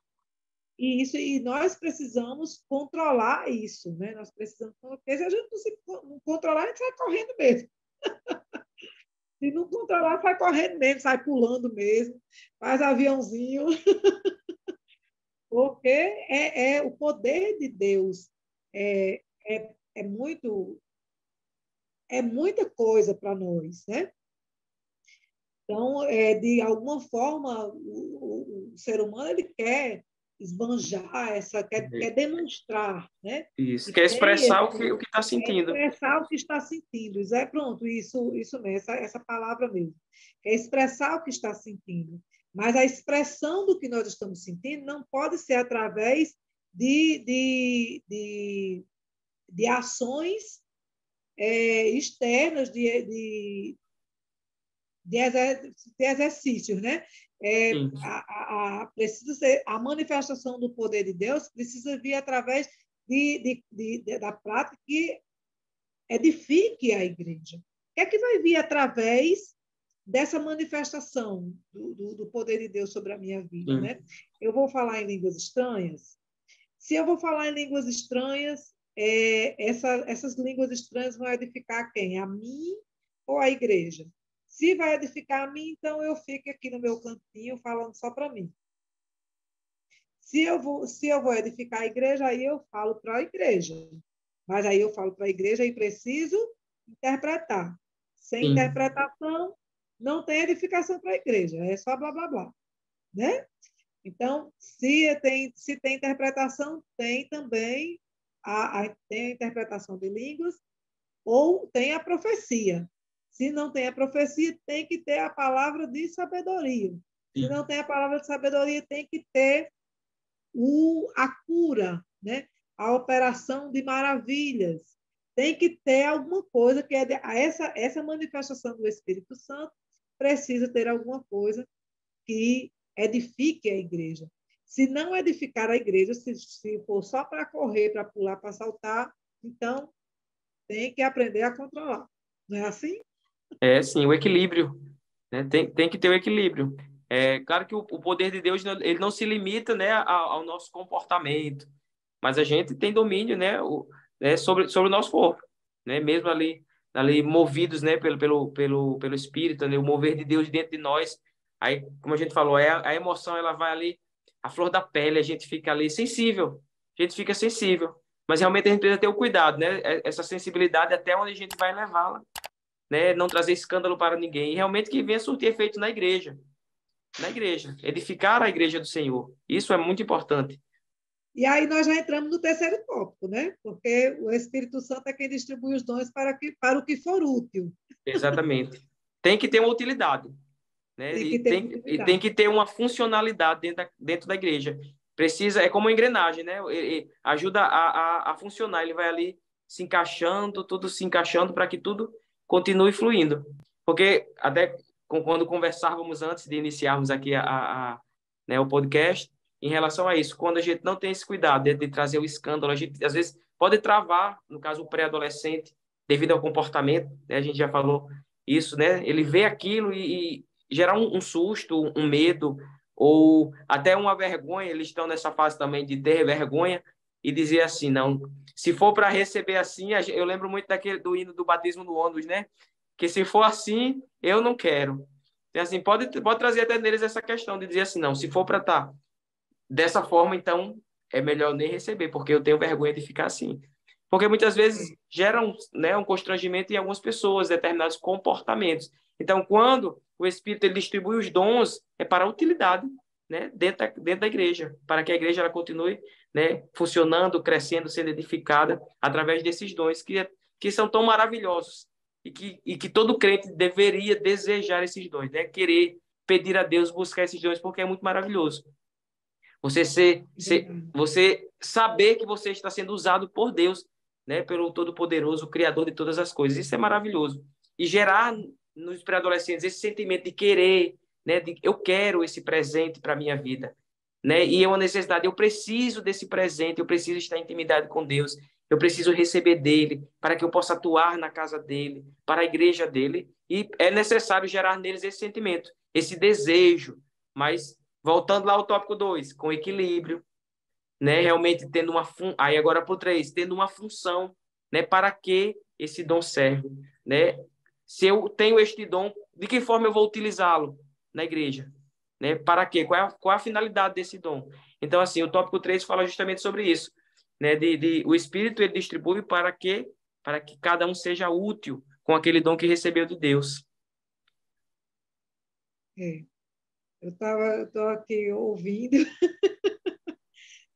e nós precisamos controlar isso, né? Nós precisamos, porque se a gente não controlar, a gente sai correndo mesmo. Se não controlar, sai correndo mesmo, sai pulando mesmo, faz aviãozinho, porque o poder de Deus é muito é muita coisa para nós, né? Então, de alguma forma, o ser humano ele quer esbanjar quer demonstrar, né? Isso, Que quer tem expressar o que está quer sentindo. expressar o que está sentindo. Isso é pronto, isso mesmo, essa palavra mesmo. Quer expressar o que está sentindo. Mas a expressão do que nós estamos sentindo não pode ser através de ações externas, de exercícios, né? Sim, Precisa ser a manifestação do poder de Deus precisa vir através da prática que edifique a igreja. O que é que vai vir através dessa manifestação do poder de Deus sobre a minha vida, sim. né? Eu vou falar em línguas estranhas. Se eu vou falar em línguas estranhas, essas línguas estranhas vão edificar quem? A mim ou a igreja? Se vai edificar a mim, então eu fico aqui no meu cantinho falando só para mim. Se eu vou edificar a igreja, aí eu falo para a igreja. Mas aí eu falo para a igreja e preciso interpretar. Sem Sim. interpretação, não tem edificação para a igreja, é só blá, blá, blá. Né? Então, se tem interpretação, tem também tem a interpretação de línguas ou tem a profecia. Se não tem a profecia, tem que ter a palavra de sabedoria. Se Sim. não tem a palavra de sabedoria, tem que ter a cura, né? A operação de maravilhas. Tem que ter alguma coisa que essa manifestação do Espírito Santo precisa ter alguma coisa que edifique a igreja. Se não edificar a igreja, se for só para correr, para pular, para saltar, então tem que aprender a controlar. Não é assim? É, sim, o equilíbrio, né? Tem que ter o equilíbrio. É claro que o poder de Deus ele não se limita, né, ao nosso comportamento, mas a gente tem domínio, né, sobre o nosso corpo, né, mesmo ali movidos, né, pelo Espírito, né, o mover de Deus dentro de nós. Aí, como a gente falou, a emoção ela vai ali, a flor da pele, a gente fica ali sensível, a gente fica sensível, mas realmente a gente precisa ter o cuidado, né, essa sensibilidade até onde a gente vai levá-la, né, não trazer escândalo para ninguém, e realmente que venha surtir efeito na igreja, edificar a igreja do Senhor. Isso é muito importante. E aí nós já entramos no terceiro tópico, né? Porque o Espírito Santo é quem distribui os dons para o que for útil. Exatamente. Tem que ter uma utilidade, né? Tem E que ter tem utilidade. que ter uma funcionalidade dentro da igreja. Precisa, é como uma engrenagem, né? Ajuda a funcionar. Ele vai ali se encaixando, tudo se encaixando para que tudo continue fluindo. Porque até quando conversávamos antes de iniciarmos aqui né, o podcast, em relação a isso, quando a gente não tem esse cuidado de trazer o escândalo, a gente às vezes pode travar, no caso o pré-adolescente, devido ao comportamento, né? A gente já falou isso, né? Ele vê aquilo e gerar um susto, um medo, ou até uma vergonha. Eles estão nessa fase também de ter vergonha e dizer assim, não, se for para receber assim, eu lembro muito do hino do batismo no ônibus, né? Que se for assim, eu não quero. Então, assim, pode trazer até neles essa questão de dizer assim, não, se for para estar dessa forma, então é melhor nem receber, porque eu tenho vergonha de ficar assim. Porque muitas vezes gera um constrangimento em algumas pessoas, determinados comportamentos. Então, quando o Espírito ele distribui os dons, é para a utilidade, né, dentro da igreja, para que a igreja ela continue, né, funcionando, crescendo, sendo edificada através desses dons que são tão maravilhosos e que todo crente deveria desejar esses dons, né, querer pedir a Deus buscar esses dons, porque é muito maravilhoso. Você saber que você está sendo usado por Deus, né, pelo Todo-Poderoso, o Criador de todas as coisas. Isso é maravilhoso. E gerar nos pré-adolescentes esse sentimento de querer, né, de eu quero esse presente para a minha vida, né? E é uma necessidade, eu preciso desse presente, eu preciso estar em intimidade com Deus, eu preciso receber dele para que eu possa atuar na casa dele, para a igreja dele, e é necessário gerar neles esse sentimento, esse desejo, mas voltando lá ao tópico 2, com equilíbrio, né? Realmente tendo aí agora para o 3, tendo uma função, né? Para que esse dom serve, né? Se eu tenho este dom, de que forma eu vou utilizá-lo na igreja, né? Para quê? Qual é a finalidade desse dom? Então, assim, o tópico 3 fala justamente sobre isso, né? O Espírito ele distribui para que cada um seja útil com aquele dom que recebeu de Deus. É. Eu estou aqui ouvindo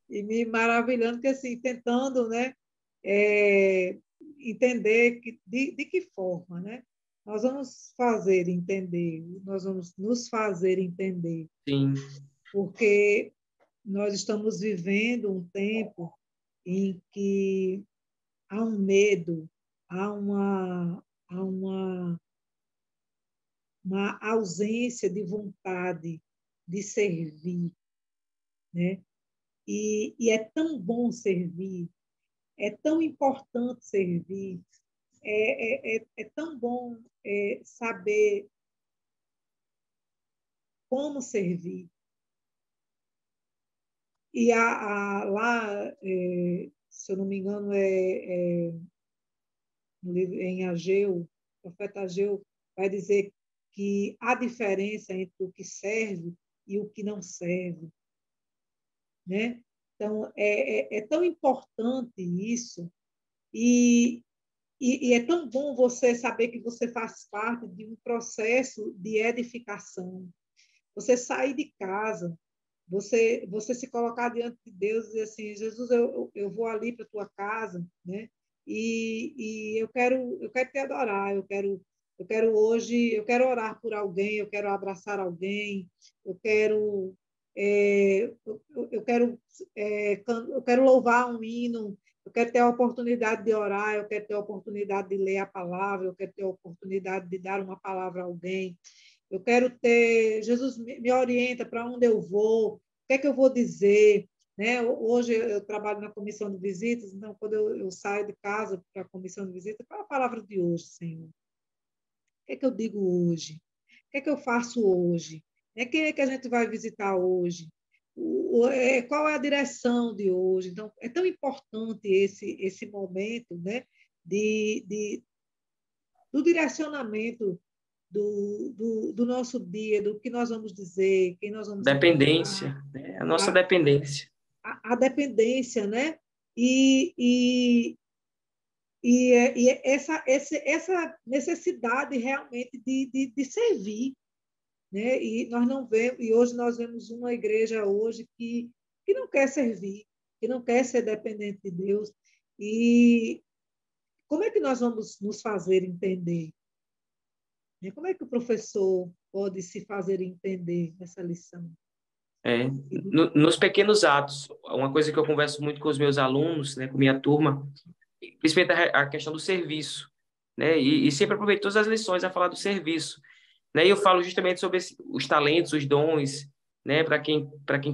e me maravilhando, que assim, tentando, né, entender de que forma, né? Nós vamos fazer entender, nós vamos nos fazer entender, Sim, porque nós estamos vivendo um tempo em que há um medo, há uma ausência de vontade de servir, né? E é tão bom servir, é tão importante servir, é tão bom saber como servir. E lá, se eu não me engano, no livro, em Ageu, o profeta Ageu vai dizer que há diferença entre o que serve e o que não serve, né? Então, é tão importante isso, e, e é tão bom você saber que você faz parte de um processo de edificação. Você sair de casa, você se colocar diante de Deus e dizer assim, Jesus, eu vou ali para a tua casa, né? E eu quero te adorar, eu quero orar por alguém, eu quero abraçar alguém, eu quero eu quero louvar um hino, eu quero ter a oportunidade de orar, eu quero ter a oportunidade de ler a palavra, eu quero ter a oportunidade de dar uma palavra a alguém. Eu quero ter, Jesus me orienta para onde eu vou, o que é que eu vou dizer, né? Hoje eu trabalho na comissão de visitas, então quando eu saio de casa para a comissão de visitas, qual é a palavra de hoje, Senhor? O que é que eu digo hoje? O que é que eu faço hoje? Quem é que a gente vai visitar hoje? Qual é a direção de hoje? Então, é tão importante esse momento, né, do direcionamento do nosso dia, do que nós vamos dizer, quem nós vamos encontrar, Dependência, né? A nossa dependência. a dependência, né? E, e essa necessidade realmente de servir, né? E nós não vemos, e hoje nós vemos uma igreja hoje que não quer servir, que não quer ser dependente de Deus. E como é que nós vamos nos fazer entender? Como é que o professor pode se fazer entender nessa lição? Nos pequenos atos, uma coisa que eu converso muito com os meus alunos, né, com minha turma, principalmente a questão do serviço, né, e sempre aproveito todas as lições a falar do serviço, né, e eu falo justamente sobre os talentos, os dons, né, para quem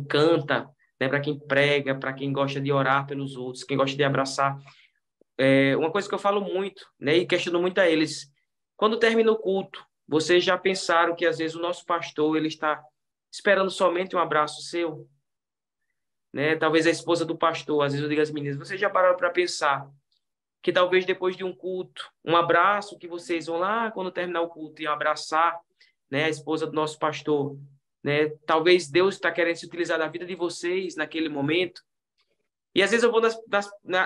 canta, né, para quem prega, para quem gosta de orar pelos outros, quem gosta de abraçar. Uma coisa que eu falo muito, né, e questiono muito a eles, quando termina o culto, vocês já pensaram que às vezes o nosso pastor ele está esperando somente um abraço seu, né? Talvez a esposa do pastor, às vezes eu digo às meninas, vocês já pararam para pensar que talvez depois de um culto, um abraço que vocês vão lá quando terminar o culto e abraçar, né, a esposa do nosso pastor, né? Talvez Deus está querendo se utilizar da vida de vocês naquele momento. E às vezes eu vou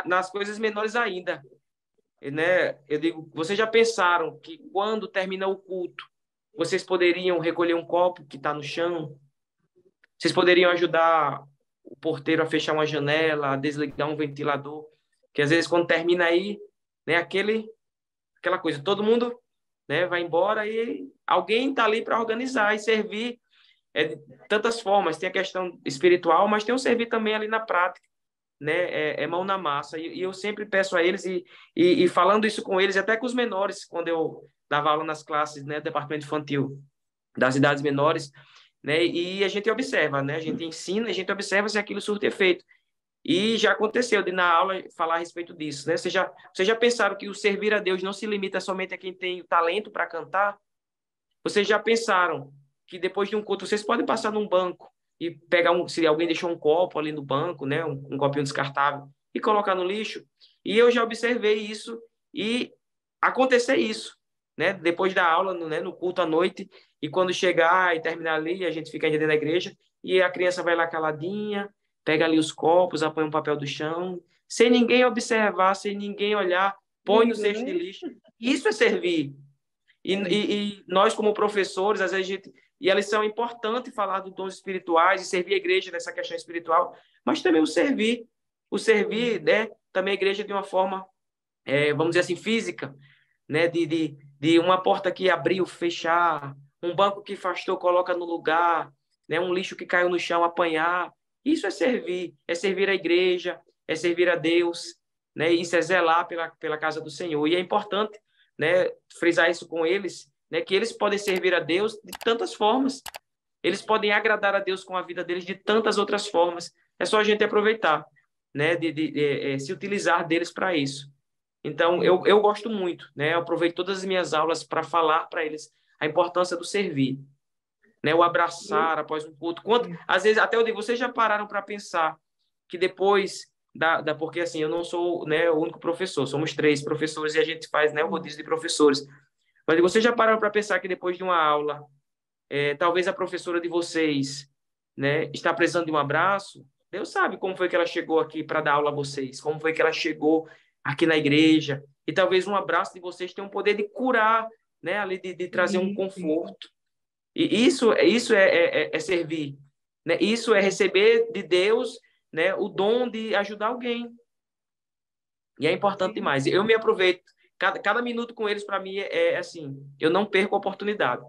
nas coisas menores ainda, né? Eu digo, vocês já pensaram que quando termina o culto, vocês poderiam recolher um copo que está no chão? Vocês poderiam ajudar o porteiro a fechar uma janela, a desligar um ventilador? Que às vezes quando termina aí, né, aquela coisa, todo mundo, né, vai embora e alguém está ali para organizar e servir de tantas formas. Tem a questão espiritual, mas tem o servir também ali na prática, né? É mão na massa. E eu sempre peço a eles, e falando isso com eles, até com os menores, quando eu dava aula nas classes, né, do departamento infantil das idades menores, né? E a gente observa, né? A gente ensina, a gente observa se aquilo surte efeito. E já aconteceu de na aula falar a respeito disso, né? Vocês já pensaram que o servir a Deus não se limita somente a quem tem o talento para cantar? Vocês já pensaram que depois de um culto vocês podem passar num banco e pegar se alguém deixou um copo ali no banco, né, um copinho descartável e colocar no lixo? E eu já observei isso e acontecer isso, né, depois da aula, né, no culto à noite, e quando chegar e terminar ali, a gente fica ainda dentro da igreja e a criança vai lá caladinha, pega ali os copos, apanha um papel do chão, sem ninguém observar, sem ninguém olhar, põe no Lindo, cesto de né? lixo. Isso é servir. E nós, como professores, às vezes e a lição é importante falar dos dons espirituais e servir a igreja nessa questão espiritual, mas também o servir, né, também a igreja de uma forma, vamos dizer assim, física, né, de uma porta que abriu, fechar, um banco que afastou, coloca no lugar, né, um lixo que caiu no chão, apanhar. Isso é servir a igreja, é servir a Deus, né, isso é zelar pela casa do Senhor. E é importante, né, frisar isso com eles, né, que eles podem servir a Deus de tantas formas. Eles podem agradar a Deus com a vida deles de tantas outras formas. É só a gente aproveitar, né, de se utilizar deles para isso. Então, eu gosto muito, né? Eu aproveito todas as minhas aulas para falar para eles a importância do servir, né? O abraçar após um culto. Às vezes, até eu digo, vocês já pararam para pensar que depois porque assim, eu não sou, né, o único professor, somos três professores e a gente faz, né, o rodízio de professores. Mas vocês já pararam para pensar que depois de uma aula, talvez a professora de vocês, né, está precisando de um abraço? Deus sabe como foi que ela chegou aqui para dar aula a vocês, como foi que ela chegou aqui na igreja, e talvez um abraço de vocês tenha um poder de curar, né, ali de trazer um conforto. E isso é servir, né? Isso é receber de Deus, né, o dom de ajudar alguém. E é importante Sim. demais. Eu me aproveito, cada minuto com eles, para mim, assim, eu não perco a oportunidade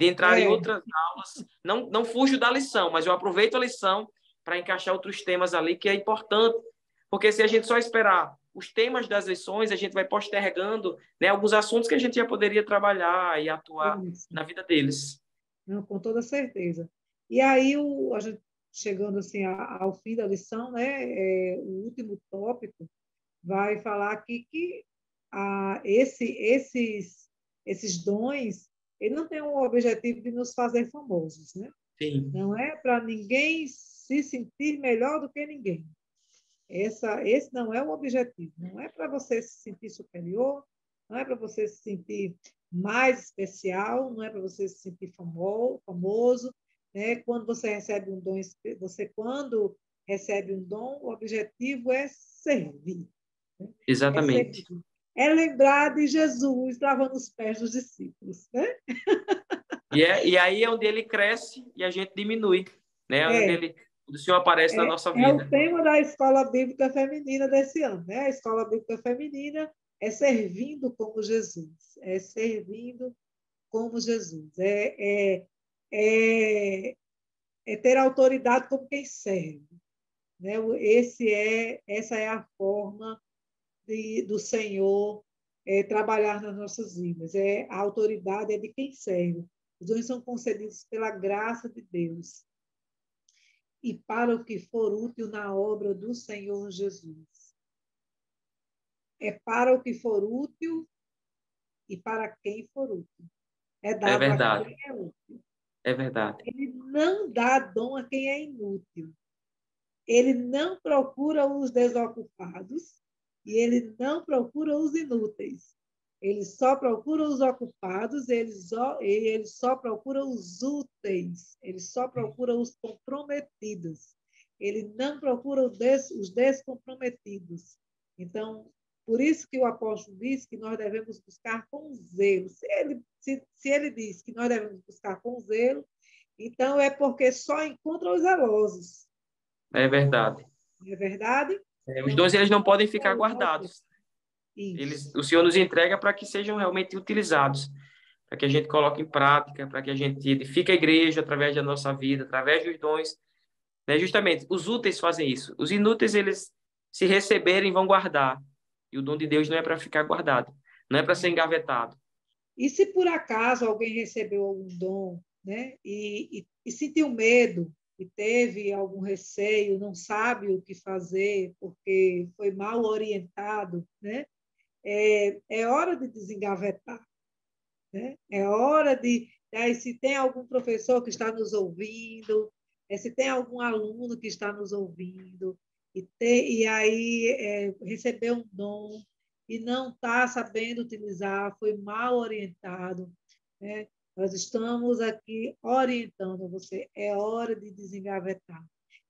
de entrar em outras aulas. Não fujo da lição, mas eu aproveito a lição para encaixar outros temas ali, que é importante. Porque se a gente só esperar os temas das lições, a gente vai postergando, né, alguns assuntos que a gente já poderia trabalhar e atuar Isso. na vida deles. Não, com toda certeza. E aí, a gente chegando assim ao fim da lição, né, o último tópico vai falar aqui que esses dons, ele não tem o objetivo de nos fazer famosos, né? Sim. Não é para ninguém se sentir melhor do que ninguém. Esse não é o objetivo. Não é para você se sentir superior, não é para você se sentir mais especial, não é para você se sentir famoso, né? Quando você recebe um dom, quando recebe um dom, o objetivo é servir. Né? Exatamente. É lembrar de Jesus lavando os pés dos discípulos, né? E aí é onde ele cresce e a gente diminui, né? Onde o Senhor aparece na nossa É o vida. tema da Escola Bíblica Feminina desse ano, né? A Escola Bíblica Feminina é servindo como Jesus, é servindo como Jesus, é ter autoridade como quem serve, né? Essa é a forma do Senhor trabalhar nas nossas vidas. A autoridade é de quem serve. Os dons são concedidos pela graça de Deus e para o que for útil na obra do Senhor Jesus. É para o que for útil e para quem for útil. É É dado a verdade. quem é útil. É verdade. Ele não dá dom a quem é inútil. Ele não procura os desocupados e ele não procura os inúteis. Ele só procura os ocupados, ele só procura os úteis, ele só procura os comprometidos. Ele não procura os descomprometidos. Então, por isso que o apóstolo diz que nós devemos buscar com zelo. Se ele diz que nós devemos buscar com zelo, então é porque só encontra os zelosos. É verdade. Não é verdade? Os Então, dons eles não podem ficar guardados. isso. O Senhor nos entrega para que sejam realmente utilizados, para que a gente coloque em prática, para que a gente edifique a igreja através da nossa vida, através dos dons. Né? Justamente, os úteis fazem isso. Os inúteis, eles se receberem, vão guardar. E o dom de Deus não é para ficar guardado, não é para ser engavetado. E se por acaso alguém recebeu algum dom, né, e sentiu medo, e teve algum receio, não sabe o que fazer porque foi mal orientado, né, é hora de desengavetar. Né? É hora de. Se tem algum professor que está nos ouvindo, se tem algum aluno que está nos ouvindo, e aí recebeu um dom e não está sabendo utilizar, foi mal orientado, né? Nós estamos aqui orientando você. É hora de desengavetar.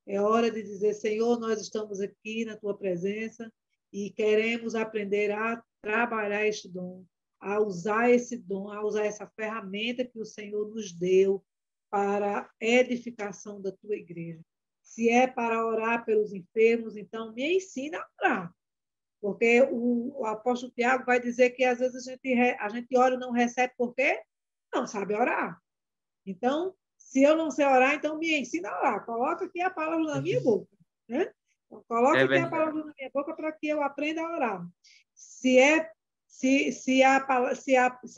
É hora de dizer, Senhor, nós estamos aqui na tua presença e queremos aprender a trabalhar este dom, a usar esse dom, a usar essa ferramenta que o Senhor nos deu para a edificação da tua igreja. Se é para orar pelos enfermos, então me ensina a orar. Porque o apóstolo Tiago vai dizer que às vezes a gente ora e não recebe porque não sabe orar. Então, se eu não sei orar, então me ensina a orar. Coloca aqui a palavra na minha boca. Né? Então, coloca aqui a palavra na minha boca para que eu aprenda a orar. Se é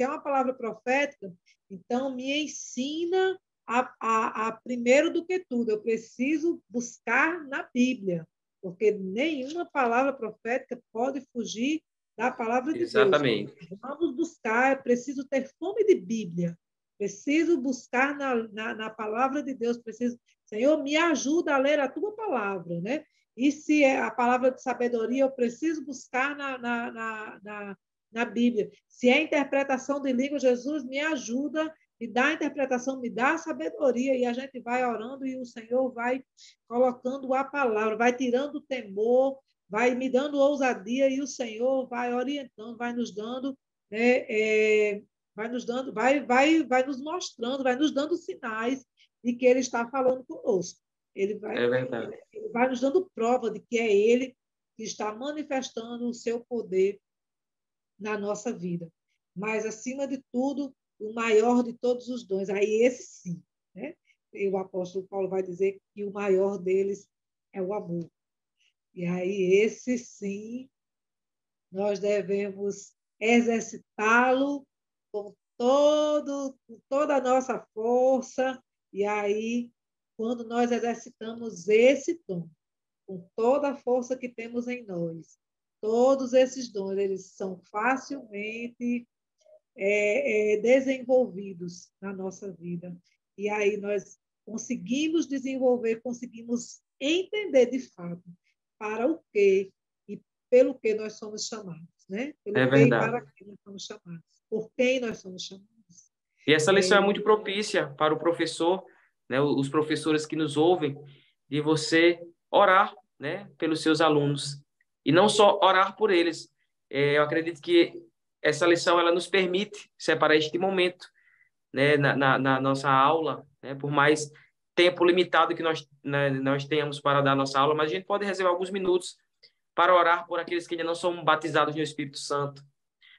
uma palavra profética, então me ensina a primeiro do que tudo. Eu preciso buscar na Bíblia, porque nenhuma palavra profética pode fugir da palavra de Deus. Exatamente. Vamos buscar, eu preciso ter fome de Bíblia. Preciso buscar na palavra de Deus. Senhor, me ajuda a ler a tua palavra, né? E se é a palavra de sabedoria, eu preciso buscar na Bíblia. Se é interpretação de língua, Jesus, me ajuda, me dá a interpretação, me dá a sabedoria, e a gente vai orando e o Senhor vai colocando a palavra, vai tirando o temor, vai me dando ousadia e o Senhor vai orientando, vai nos dando, né, vai nos mostrando, vai nos dando sinais de que Ele está falando conosco. Ele vai nos dando prova de que é Ele que está manifestando o seu poder na nossa vida. Mas, acima de tudo, o maior de todos os dons. Aí esse sim, né? E o apóstolo Paulo vai dizer que o maior deles é o amor. E aí esse sim, nós devemos exercitá-lo com toda a nossa força. E aí, quando nós exercitamos esse dom, com toda a força que temos em nós, todos esses dons, eles são facilmente desenvolvidos na nossa vida. E aí nós conseguimos desenvolver, conseguimos entender de fato para o quê e pelo que nós somos chamados, né? É Pelo que e verdade. para que nós somos chamados, por quem nós somos chamados. E essa lição é É, muito propícia para o professor, né, os professores que nos ouvem, de você orar, né, pelos seus alunos. E não só orar por eles. Eu acredito que essa lição ela nos permite separar este momento, né, na nossa aula, né, por mais tempo limitado que nós tenhamos para dar nossa aula, mas a gente pode reservar alguns minutos para orar por aqueles que ainda não são batizados no Espírito Santo,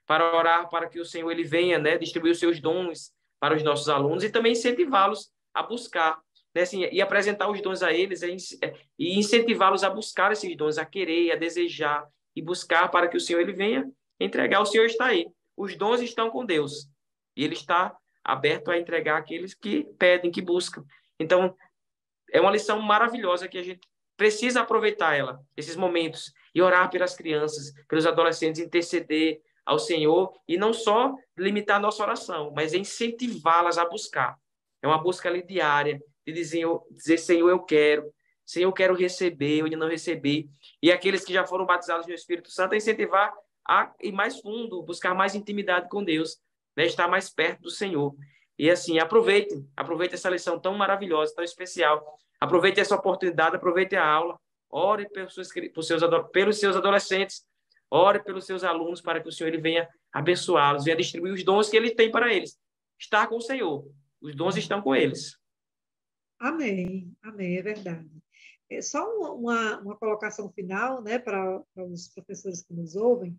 para orar para que o Senhor ele venha, né, distribuir os seus dons para os nossos alunos e também incentivá-los a buscar, né, assim, e apresentar os dons a eles e incentivá-los a buscar esses dons, a querer, a desejar e buscar para que o Senhor ele venha entregar. O Senhor está aí. Os dons estão com Deus e ele está aberto a entregar aqueles que pedem, que buscam. Então, é uma lição maravilhosa que a gente precisa aproveitar ela, esses momentos, e orar pelas crianças, pelos adolescentes, interceder ao Senhor e não só limitar a nossa oração, mas incentivá-las a buscar. É uma busca ali diária, de dizer Senhor, eu quero receber, eu ainda não recebi. E aqueles que já foram batizados no Espírito Santo, a incentivar a ir mais fundo, buscar mais intimidade com Deus, né? Estar mais perto do Senhor. E assim, aproveite essa lição tão maravilhosa, tão especial. Aproveite essa oportunidade, aproveite a aula, ore pelos seus adolescentes, ore pelos seus alunos para que o Senhor ele venha abençoá-los, venha distribuir os dons que ele tem para eles. Estar com o Senhor, os dons estão com eles. amém, amém, é verdade. É só uma colocação final, né, para os professores que nos ouvem.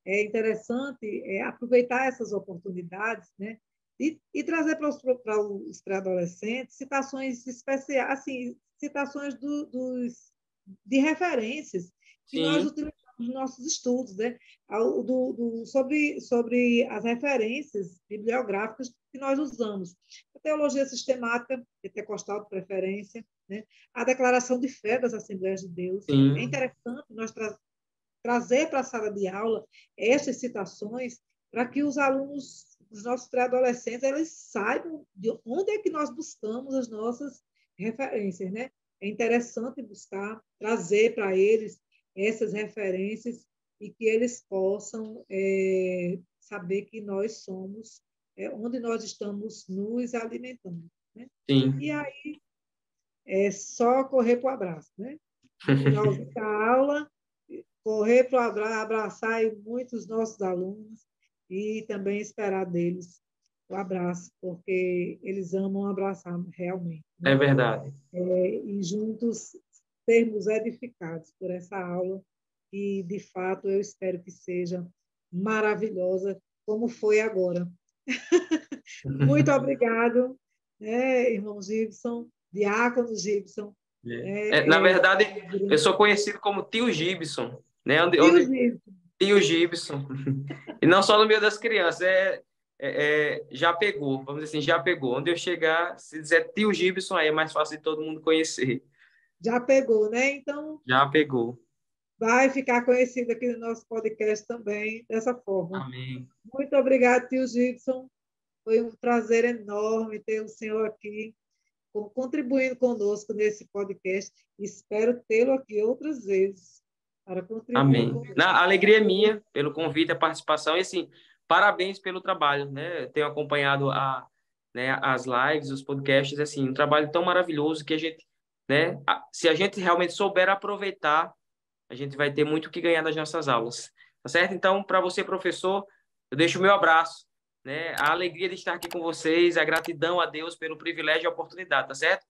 É interessante aproveitar essas oportunidades, né, e trazer para os pré-adolescentes citações especiais, assim, citações de referências que nós Sim, utilizamos nos nossos estudos, né, sobre as referências bibliográficas que nós usamos. A teologia sistemática, pentecostal de preferência, né, a declaração de fé das Assembleias de Deus. É sim, interessante nós trazer para a sala de aula essas citações para que os alunos, os nossos pré-adolescentes, eles saibam de onde é que nós buscamos as nossas referências, né? É interessante buscar, trazer para eles essas referências e que eles possam saber que nós somos onde nós estamos nos alimentando, né? E sim. aí é só correr para o abraço, né? No finalzinho da aula, correr para abraçar muitos nossos alunos e também esperar deles o abraço, porque eles amam abraçar realmente, É né? verdade. E juntos sermos edificados por essa aula e, de fato, eu espero que seja maravilhosa, como foi agora. Muito obrigado, né, irmão Gibson, diácono Gibson. Na É, é, verdade, eu sou conhecido como Tio Gibson, né? tio Gibson, Tio Gibson. E não só no meio das crianças, já pegou, vamos dizer assim, já pegou. Onde eu chegar, se dizer Tio Gibson, aí é mais fácil de todo mundo conhecer. já pegou, né? Então, Já pegou. vai ficar conhecido aqui no nosso podcast também, dessa forma. Amém. Muito obrigado, tio Gibson. Foi um prazer enorme ter o senhor aqui contribuindo conosco nesse podcast. Espero tê-lo aqui outras vezes para contribuir Amém. conosco. A alegria é minha pelo convite, a participação, e assim, parabéns pelo trabalho, né? Tenho acompanhado né, as lives, os podcasts, assim, um trabalho tão maravilhoso que a gente, né, se a gente realmente souber aproveitar, a gente vai ter muito o que ganhar nas nossas aulas, tá certo? Então, para você, professor, eu deixo o meu abraço, né? A alegria de estar aqui com vocês, a gratidão a Deus pelo privilégio e a oportunidade, tá certo?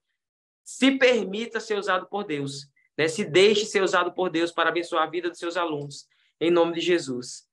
Se permita ser usado por Deus, né? Se deixe ser usado por Deus para abençoar a vida dos seus alunos, em nome de Jesus.